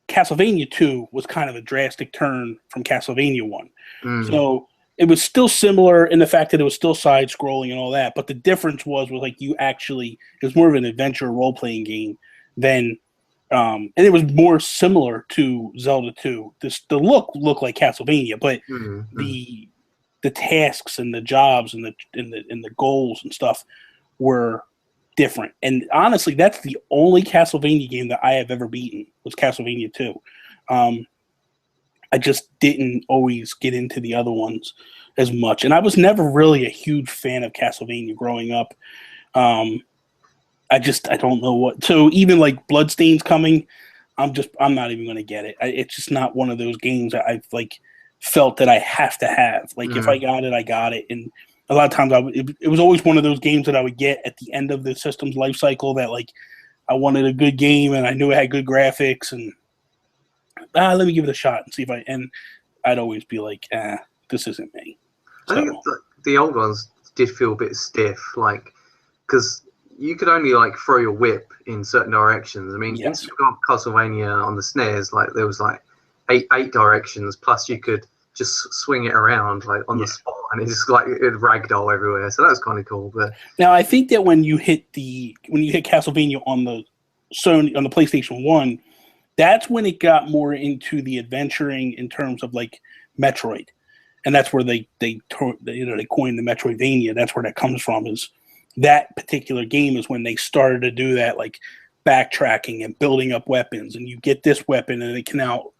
Castlevania 2 was kind of a drastic turn from Castlevania 1. Mm. So it was still similar in the fact that it was still side-scrolling and all that, but the difference was like it was more of an adventure role-playing game than, and it was more similar to Zelda 2. The look looked like Castlevania, but the tasks and the jobs and the goals and stuff were different. And honestly, that's the only Castlevania game that I have ever beaten, was Castlevania 2. I just didn't always get into the other ones as much. And I was never really a huge fan of Castlevania growing up. I don't know what. So even like Bloodstain's coming, I'm not even going to get it. It's just not one of those games that I've like felt that I have to have. Like if I got it, I got it. And a lot of times it was always one of those games that I would get at the end of the system's life cycle that like I wanted a good game and I knew it had good graphics and let me give it a shot and see if and I'd always be like, this isn't me. So, I think the old ones did feel a bit stiff, like, because you could only like throw your whip in certain directions. I mean, in Castlevania on the SNES, like there was like eight directions, plus you could just swing it around like on the spot, and it just like it ragdoll everywhere. So that was kind of cool. But now I think that when you hit Castlevania on the PlayStation 1, that's when it got more into the adventuring in terms of like Metroid, and that's where they coined the Metroidvania. That's where that comes from. Is that particular game is when they started to do that, like backtracking and building up weapons, and you get this weapon, and it can now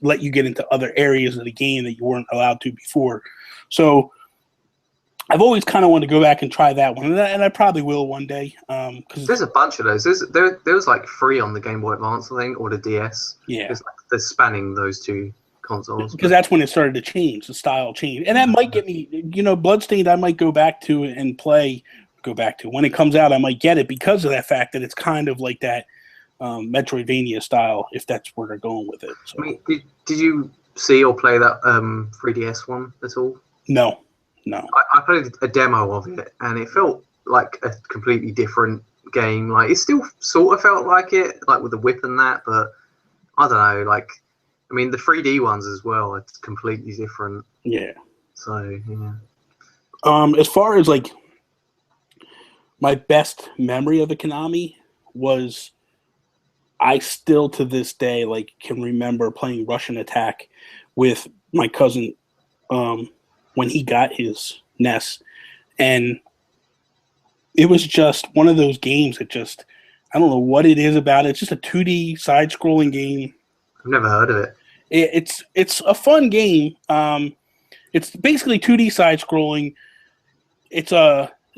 let you get into other areas of the game that you weren't allowed to before. So I've always kind of wanted to go back and try that one, and I probably will one day. Cause there's a bunch of those. There was like 3 on the Game Boy Advance, I think, or the DS. Yeah, they're spanning those 2 consoles. Because that's when it started to change, the style changed. And that might get me, Bloodstained I might go back to and go back to. When it comes out, I might get it because of that fact that it's kind of like that Metroidvania style, if that's where they're going with it. So. I mean, did you see or play that 3DS one at all? No. I played a demo of it, and it felt like a completely different game. Like, it still sort of felt like it, like with the whip and that, but I don't know, like, I mean, the 3D ones as well, it's completely different. Yeah. So, yeah. As far as, like, my best memory of the Konami was, I still to this day, like, can remember playing Russian Attack with my cousin when he got his NES. And it was just one of those games that just, I don't know what it is about it. It's just a 2D side-scrolling game. I've never heard of it. It's a fun game. It's basically 2D side-scrolling. It's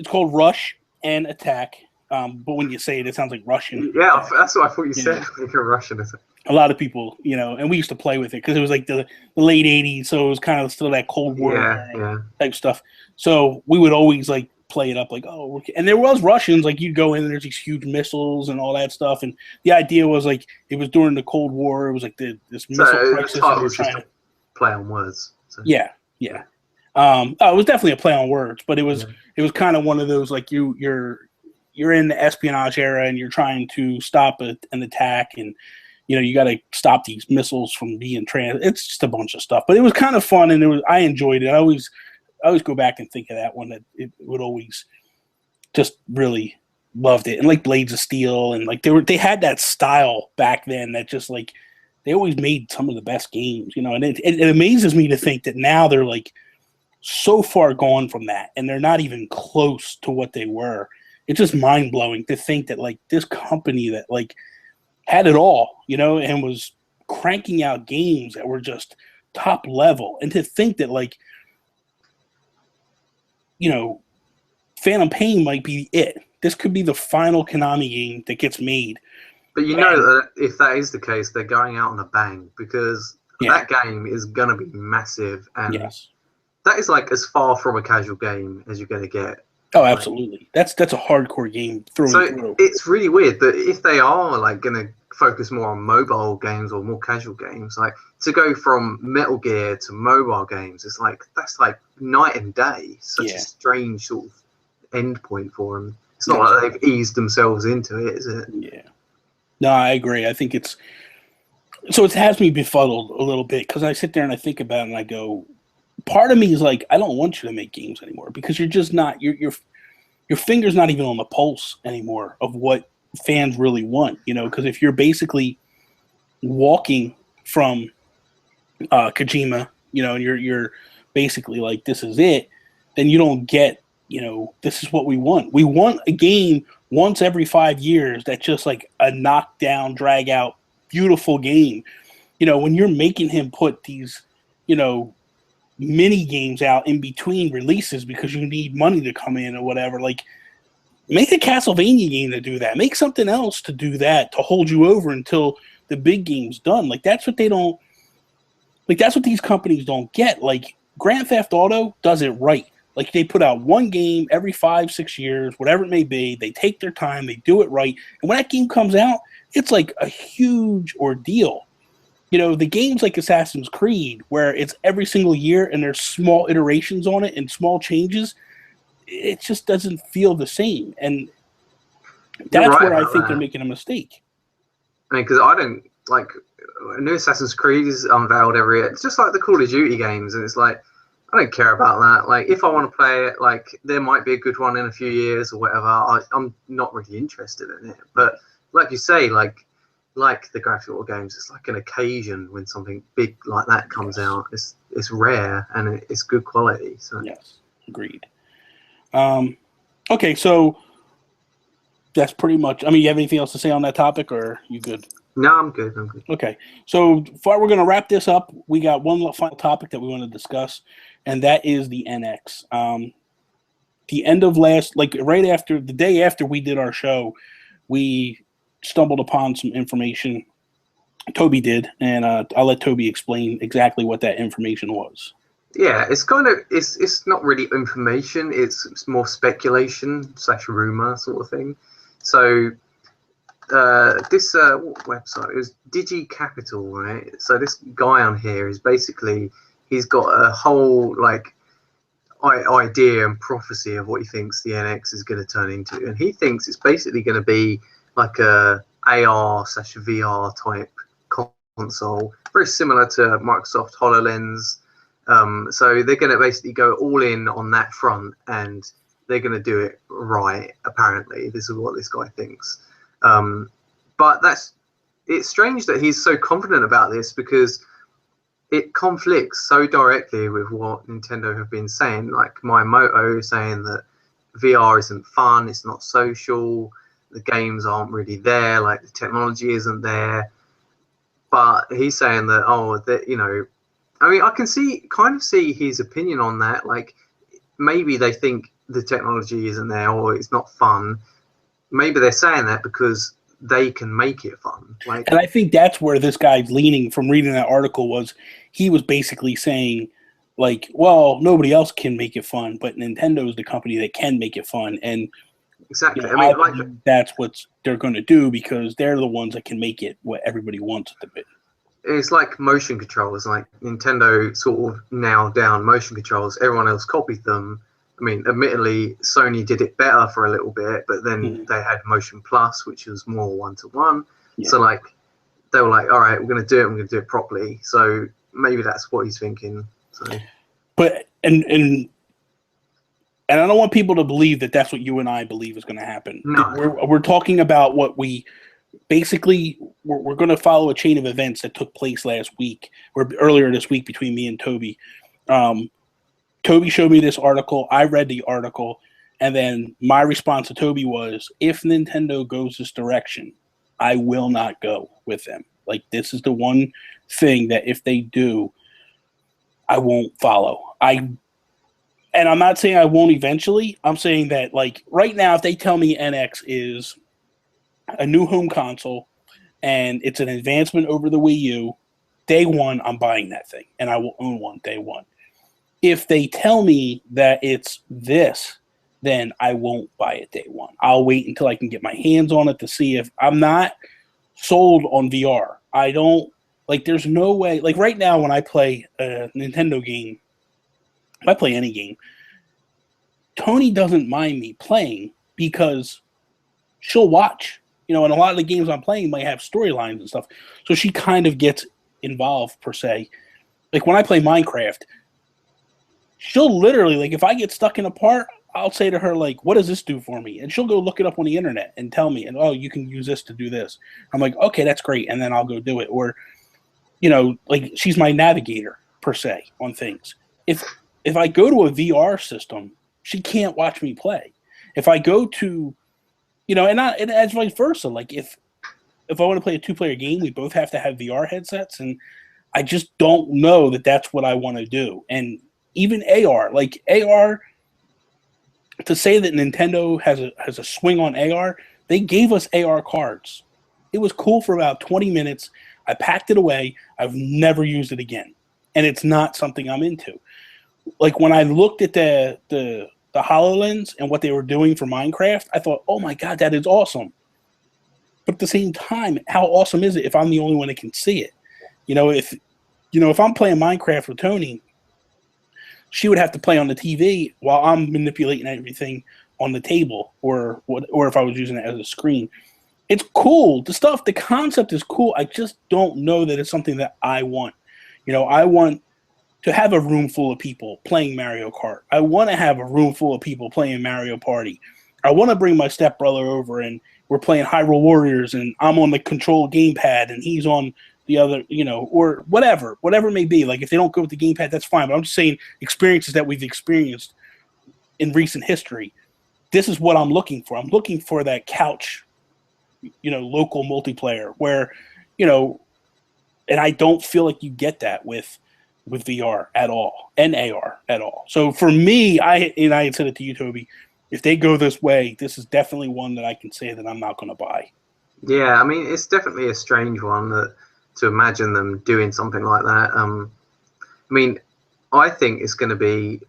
called Rush and Attack. But when you say it, it sounds like Russian. Yeah, that's what I thought you said. Like a Russian. A lot of people, and we used to play with it because it was like the late 80s, so it was kind of still that Cold War type stuff. So we would always like play it up like, oh, and there was Russians, like you'd go in and there's these huge missiles and all that stuff. And the idea was like, it was during the Cold War. It was like this missile crisis. The title was just a play on words. So. Yeah. It was definitely a play on words, but it was kind of one of those like you're in the espionage era and you're trying to stop an attack, and you got to stop these missiles from being It's just a bunch of stuff, but it was kind of fun, and I enjoyed it. I always go back and think of that one. That it would always just really loved it, and like Blades of Steel, and like they had that style back then that just like they always made some of the best games, and it amazes me to think that now they're like so far gone from that, and they're not even close to what they were. It's just mind blowing to think that like this company that like had it all, and was cranking out games that were just top level, and to think that like, Phantom Pain might be it. This could be the final Konami game that gets made. But that if that is the case, they're going out on a bang, because that game is gonna be massive, and that is like as far from a casual game as you're gonna get. Oh, absolutely. That's a hardcore game through and through. It's really weird that if they are like going to focus more on mobile games or more casual games, like to go from Metal Gear to mobile games, it's like that's like night and day. Such a strange sort of end point for them. It's not like they've eased themselves into it, is it? Yeah. No, I agree. I think it has me befuddled a little bit because I sit there and I think about it and I go, part of me is like, I don't want you to make games anymore because you're just not your finger's not even on the pulse anymore of what fans really want, because if you're basically walking from Kojima, and you're basically like, this is it, then you don't get, this is what we want. We want a game once every 5 years that's just like a knockdown, drag out, beautiful game. When you're making him put these, mini games out in between releases because you need money to come in or whatever, like make a Castlevania game to do that. Make something else to do that, to hold you over until the big game's done. Like that's what that's what these companies don't get. Like Grand Theft Auto does it right. Like they put out one game every 5-6 years, whatever it may be. They take their time, they do it right. And when that game comes out, it's like a huge ordeal. The games like Assassin's Creed, where it's every single year and there's small iterations on it and small changes, it just doesn't feel the same. And that's where I think they're making a mistake. I mean, because I don't, like, a new Assassin's Creed is unveiled every year. It's just like the Call of Duty games, and it's like, I don't care about that. Like, if I want to play it, like, there might be a good one in a few years or whatever. I'm not really interested in it. But like you say, like the graphical games, it's like an occasion when something big like that comes out. It's rare and it's good quality. So yes, agreed. Okay, so that's pretty much. I mean, you have anything else to say on that topic, or are you good? No, I'm good. Okay, so far we're going to wrap this up. We got one final topic that we want to discuss, and that is the NX. The end of right after the day after we did our show, we stumbled upon some information Toby did, and I'll let Toby explain exactly what that information was. Yeah, it's kind of it's not really information. It's more speculation / rumor sort of thing. So this what website? It was DigiCapital, right? So this guy on here is basically, he's got a whole like idea and prophecy of what he thinks the NX is going to turn into, and he thinks it's basically going to be like a AR / VR type console, very similar to Microsoft HoloLens. So they're going to basically go all in on that front, and they're going to do it right. Apparently, this is what this guy thinks. But it's strange that he's so confident about this, because it conflicts so directly with what Nintendo have been saying. Like Miyamoto saying that VR isn't fun, it's not social, the games aren't really there, like the technology isn't there. But he's saying that, I mean, I can kind of see his opinion on that. Like, maybe they think the technology isn't there or it's not fun. Maybe they're saying that because they can make it fun. And I think that's where this guy's leaning from reading that article. Was he was basically saying, like, well, nobody else can make it fun, but Nintendo is the company that can make it fun. And exactly, I mean, that's what they're going to do, because they're the ones that can make it what everybody wants it to be. It's like motion controls. Like Nintendo sort of nailed down motion controls. Everyone else copied them. I mean, admittedly, Sony did it better for a little bit, but then they had Motion Plus, which was more one-to-one. Yeah. So, like, they were like, all right, we're going to do it. We're going to do it properly. So maybe that's what he's thinking. So, but and I don't want people to believe that that's what you and I believe is going to happen. No. We're talking about what we basically we're going to follow a chain of events that took place last week or earlier this week between me and Toby. Toby showed me this article. I read the article, and then my response to Toby was, if Nintendo goes this direction, I will not go with them. Like, this is the one thing that if they do, I won't follow. And I'm not saying I won't eventually. I'm saying that, like, right now, if they tell me NX is a new home console and it's an advancement over the Wii U, day one, I'm buying that thing, and I will own one day one. If they tell me that it's this, then I won't buy it day one. I'll wait until I can get my hands on it to see if I'm not sold on VR. I don't, like, there's no way. Like, right now when I play a Nintendo game, if I play any game, Toni doesn't mind me playing because she'll watch. And a lot of the games I'm playing might have storylines and stuff. So she kind of gets involved, per se. Like, when I play Minecraft, she'll literally, like, if I get stuck in a part, I'll say to her, like, what does this do for me? And she'll go look it up on the internet and tell me, and, oh, you can use this to do this. I'm like, okay, that's great. And then I'll go do it. Or, like, she's my navigator, per se, on things. If I go to a VR system, she can't watch me play. If I go to, and as vice versa, like, if I want to play a 2-player game, we both have to have VR headsets, and I just don't know that that's what I want to do. And even AR, to say that Nintendo has a swing on AR, they gave us AR cards. It was cool for about 20 minutes. I packed it away. I've never used it again. And it's not something I'm into. Like, when I looked at the HoloLens and what they were doing for Minecraft, I thought, oh my God, that is awesome. But at the same time, how awesome is it if I'm the only one that can see it? If I'm playing Minecraft with Toni, she would have to play on the TV while I'm manipulating everything on the table, or if I was using it as a screen. It's cool. The concept is cool. I just don't know that it's something that I want. I want to have a room full of people playing Mario Kart. I want to have a room full of people playing Mario Party. I want to bring my stepbrother over and we're playing Hyrule Warriors and I'm on the control gamepad and he's on the other, or whatever it may be. Like, if they don't go with the gamepad, that's fine. But I'm just saying experiences that we've experienced in recent history. This is what I'm looking for. I'm looking for that couch, local multiplayer where, and I don't feel like you get that with VR at all and AR at all. So for me, I had said it to you, Toby, if they go this way, this is definitely one that I can say that I'm not going to buy. Yeah, I mean, it's definitely a strange one that to imagine them doing something like that. I mean, I think it's going to be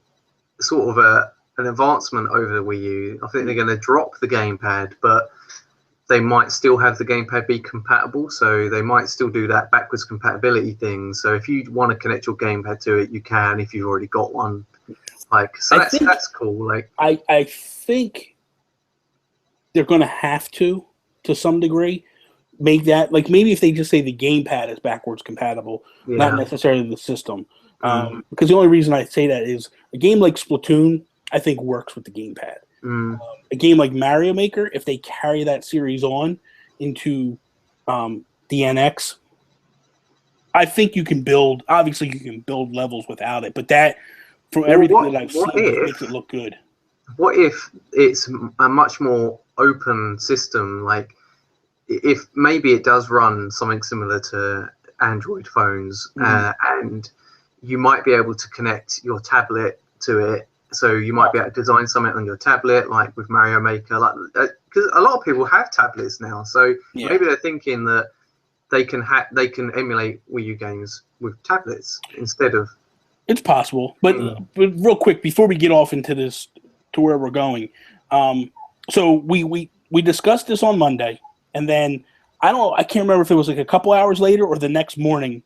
sort of an advancement over the Wii U. I think they're going to drop the gamepad, but they might still have the gamepad be compatible, so they might still do that backwards compatibility thing. So if you want to connect your gamepad to it, you can if you've already got one. Like, so that's cool. Like, I think they're going to have to some degree, make that, like, maybe if they just say the gamepad is backwards compatible, not necessarily the system. Because the only reason I say that is a game like Splatoon, I think, works with the gamepad. A game like Mario Maker, if they carry that series on into the NX, I think you can build. Obviously, you can build levels without it, but that, from everything that I've seen, makes it look good. What if it's a much more open system? Like, if maybe it does run something similar to Android phones, and you might be able to connect your tablet to it. So you might be able to design something on your tablet, like with Mario Maker, like, because a lot of people have tablets now. So maybe they're thinking that they can emulate Wii U games with tablets instead of. It's possible, but real quick before we get off into this to where we're going, so we discussed this on Monday, and then I can't remember if it was like a couple hours later or the next morning.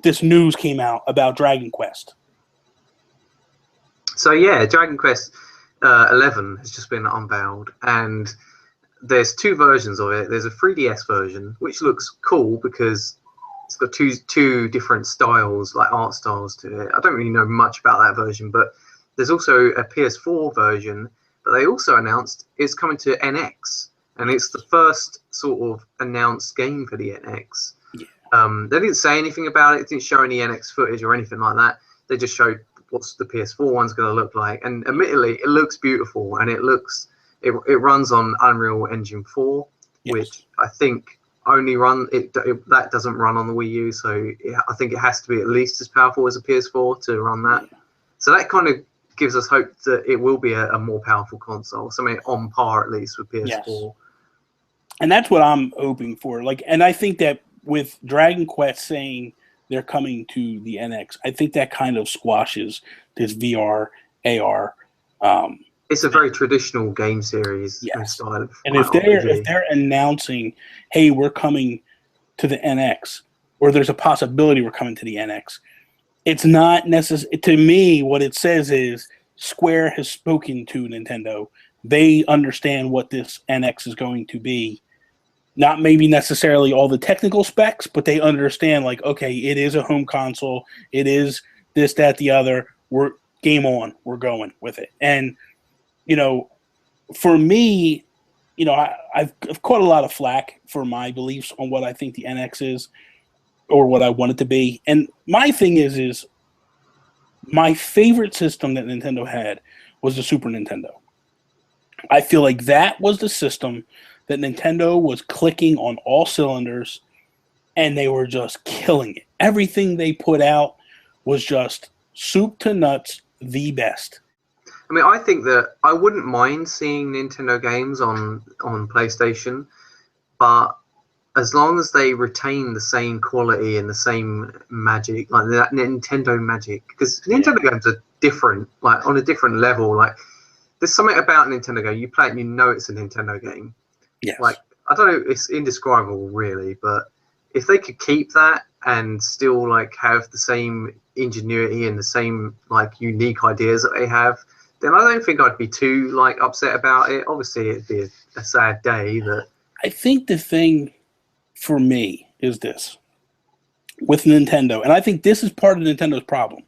This news came out about Dragon Quest. So yeah, Dragon Quest 11 has just been unveiled, and there's two versions of it. There's a 3DS version, which looks cool because it's got two different styles, like art styles to it. I don't really know much about that version, but there's also a PS4 version. But they also announced it's coming to NX, and it's the first sort of announced game for the NX. They didn't say anything about it. It didn't show any NX footage or anything like that. They just showed what's the PS4 one's going to look like, and admittedly, it looks beautiful, and it runs on Unreal Engine 4, which I think only that doesn't run on the Wii U, so I think it has to be at least as powerful as a PS4 to run that. So that kind of gives us hope that it will be a more powerful console, something on par at least with PS4. Yes. And that's what I'm hoping for. Like, and I think that with Dragon Quest saying they're coming to the NX, I think that kind of squashes this VR, AR. It's a very traditional game series. Style of and if they're announcing, hey, we're coming to the NX, or there's a possibility we're coming to the NX, it's not necessary. To me, what it says is Square has spoken to Nintendo. They understand what this NX is going to be. Not maybe necessarily all the technical specs, but they understand, like, okay, it is a home console. It is this, that, the other. We're game on. We're going with it. And, you know, for me, you know, I've caught a lot of flack for my beliefs on what I think the NX is or what I want it to be. And my thing is my favorite system that Nintendo had was the Super Nintendo. I feel like that was the system that Nintendo was clicking on all cylinders, and they were just killing it. Everything they put out was just soup to nuts, the best. I mean, I think that I wouldn't mind seeing Nintendo games on PlayStation, but as long as they retain the same quality and the same magic, like that Nintendo magic, because Nintendo games are different, like on a different level. Like, there's something about a Nintendo game, you play it and you know it's a Nintendo game. Yes. Like, I don't know, it's indescribable really, but if they could keep that and still like have the same ingenuity and the same like unique ideas that they have, then I don't think I'd be too like upset about it. Obviously, it'd be a sad day. That I think the thing for me is this with Nintendo, and I think this is part of Nintendo's problem.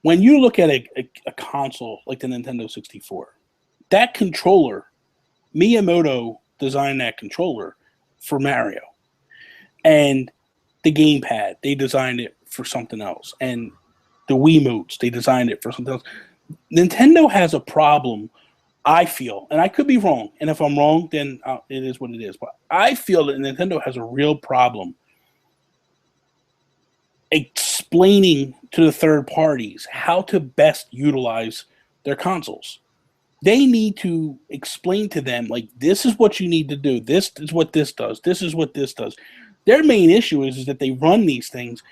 When you look at a console like the Nintendo 64, that controller, Miyamoto designed that controller for Mario. And the gamepad, they designed it for something else. And the Wiimotes, they designed it for something else. Nintendo has a problem, I feel, and I could be wrong. And if I'm wrong, then it is what it is. But I feel that Nintendo has a real problem explaining to the third parties how to best utilize their consoles. They need to explain to them, like, this is what you need to do. This is what this does. This is what this does. their main issue is that they run these things,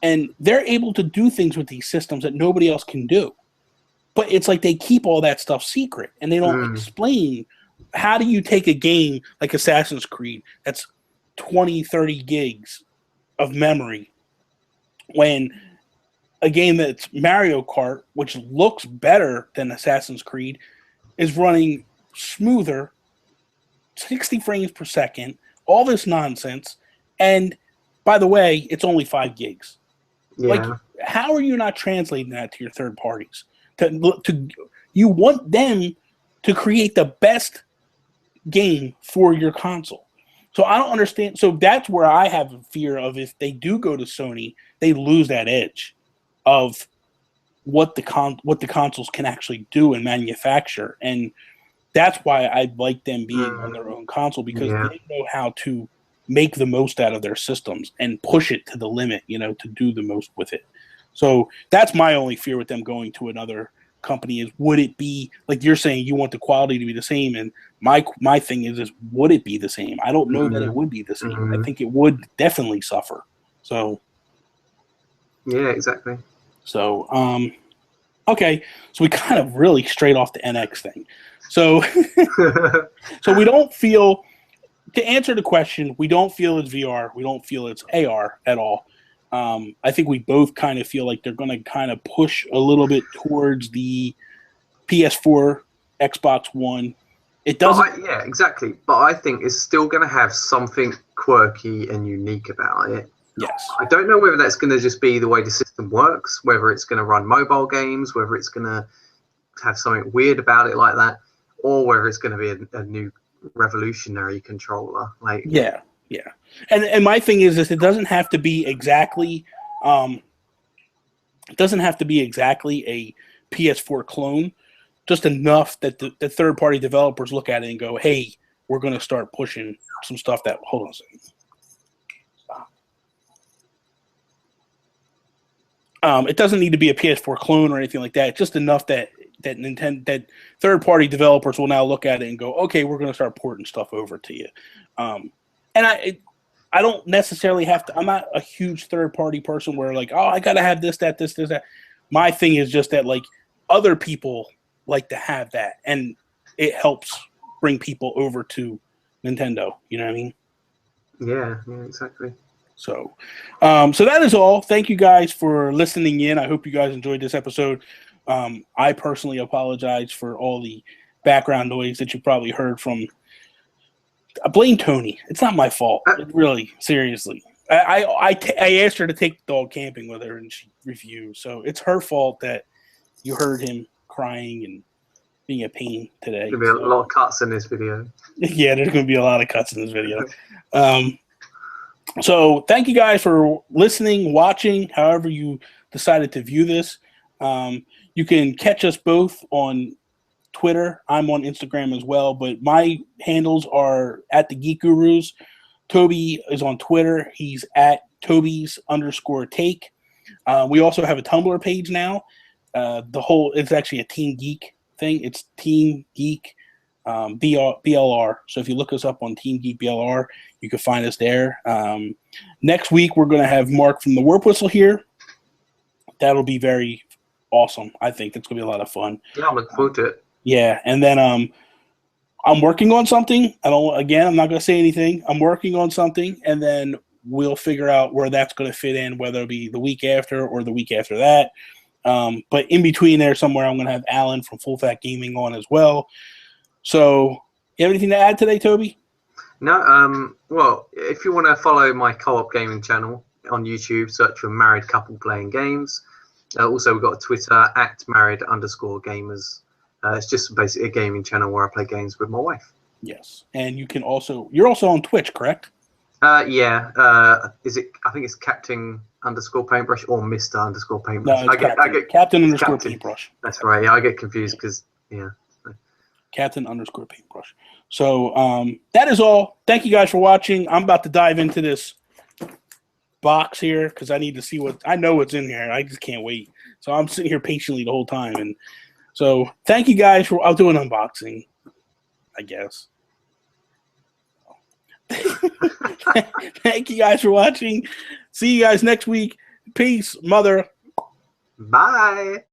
and they're able to do things with these systems that nobody else can do. But it's like they keep all that stuff secret, and they don't explain how do you take a game like Assassin's Creed that's 20, 30 gigs of memory when a game that's Mario Kart, which looks better than Assassin's Creed, is running smoother, 60 frames per second, all this nonsense. And by the way, it's only 5 gigs. Yeah. Like, how are you not translating that to your third parties? You want them to create the best game for your console. So I don't understand. So that's where I have a fear of, if they do go to Sony, they lose that edge of what the consoles can actually do and manufacture. And that's why I like them being on their own console, because they know how to make the most out of their systems and push it to the limit, to do the most with it. So that's my only fear with them going to another company, is would it be, like you're saying, you want the quality to be the same, and my thing is would it be the same? I don't know that it would be the same. I think it would definitely suffer. So yeah, exactly. So okay, so we kind of really straight off the NX thing. So so we don't feel, to answer the question, we don't feel it's VR, we don't feel it's AR at all. I think we both kind of feel like they're going to kind of push a little bit towards the PS4, Xbox One. It doesn't. Yeah, exactly. But I think it's still going to have something quirky and unique about it. Yes. I don't know whether that's going to just be the way the system works, whether it's going to run mobile games, whether it's going to have something weird about it like that, or whether it's going to be a new revolutionary controller. Like, yeah. And my thing is it doesn't have to be exactly a PS4 clone, just enough that the third-party developers look at it and go, hey, we're going to start pushing some stuff that, hold on a second. It doesn't need to be a PS4 clone or anything like that. It's just enough that third-party developers will now look at it and go, okay, we're going to start porting stuff over to you. And I don't necessarily have to. I'm not a huge third-party person where like, oh, I got to have this, that. My thing is just that like other people like to have that, and it helps bring people over to Nintendo. You know what I mean? Yeah, exactly. So that is all. Thank you guys for listening in. I hope you guys enjoyed this episode. I personally apologize for all the background noise that you probably heard from. I blame Tony. It's not my fault. Really, seriously. I asked her to take the dog camping with her, and she refused. So it's her fault that you heard him crying and being a pain today. There'll be a lot of cuts in this video. Yeah, there's going to be a lot of cuts in this video. So thank you guys for listening, watching, however you decided to view this. You can catch us both on Twitter. I'm on Instagram as well, but my handles are at the Geek Gurus. Toby is on Twitter. He's at Toby's_take. We also have a Tumblr page now. It's actually a Team Geek thing. It's Team Geek BLR. So if you look us up on Team Geek BLR, you can find us there. Next week, we're going to have Mark from the Warp Whistle here. That'll be very awesome. I think it's going to be a lot of fun. Yeah, I'm looking forward to it. Yeah, and then I'm working on something. I'm not going to say anything. I'm working on something, and then we'll figure out where that's going to fit in, whether it be the week after or the week after that. But in between there somewhere, I'm going to have Alan from Full Fat Gaming on as well. So, you have anything to add today, Toby? No. Well, if you want to follow my co-op gaming channel on YouTube, search for Married Couple Playing Games. Also, we've got a Twitter at married_gamers. It's just basically a gaming channel where I play games with my wife. Yes, and you're also on Twitch, correct? Yeah. Is it? I think it's Captain_Paintbrush or Mr_Paintbrush. No, it's Captain_Paintbrush. That's right. Yeah, I get confused because Captain_Paintbrush. So that is all. Thank you guys for watching. I'm about to dive into this box here because I need to see I know what's in here. I just can't wait. So I'm sitting here patiently the whole time. And so thank you guys I'll do an unboxing, I guess. Thank you guys for watching. See you guys next week. Peace, mother. Bye.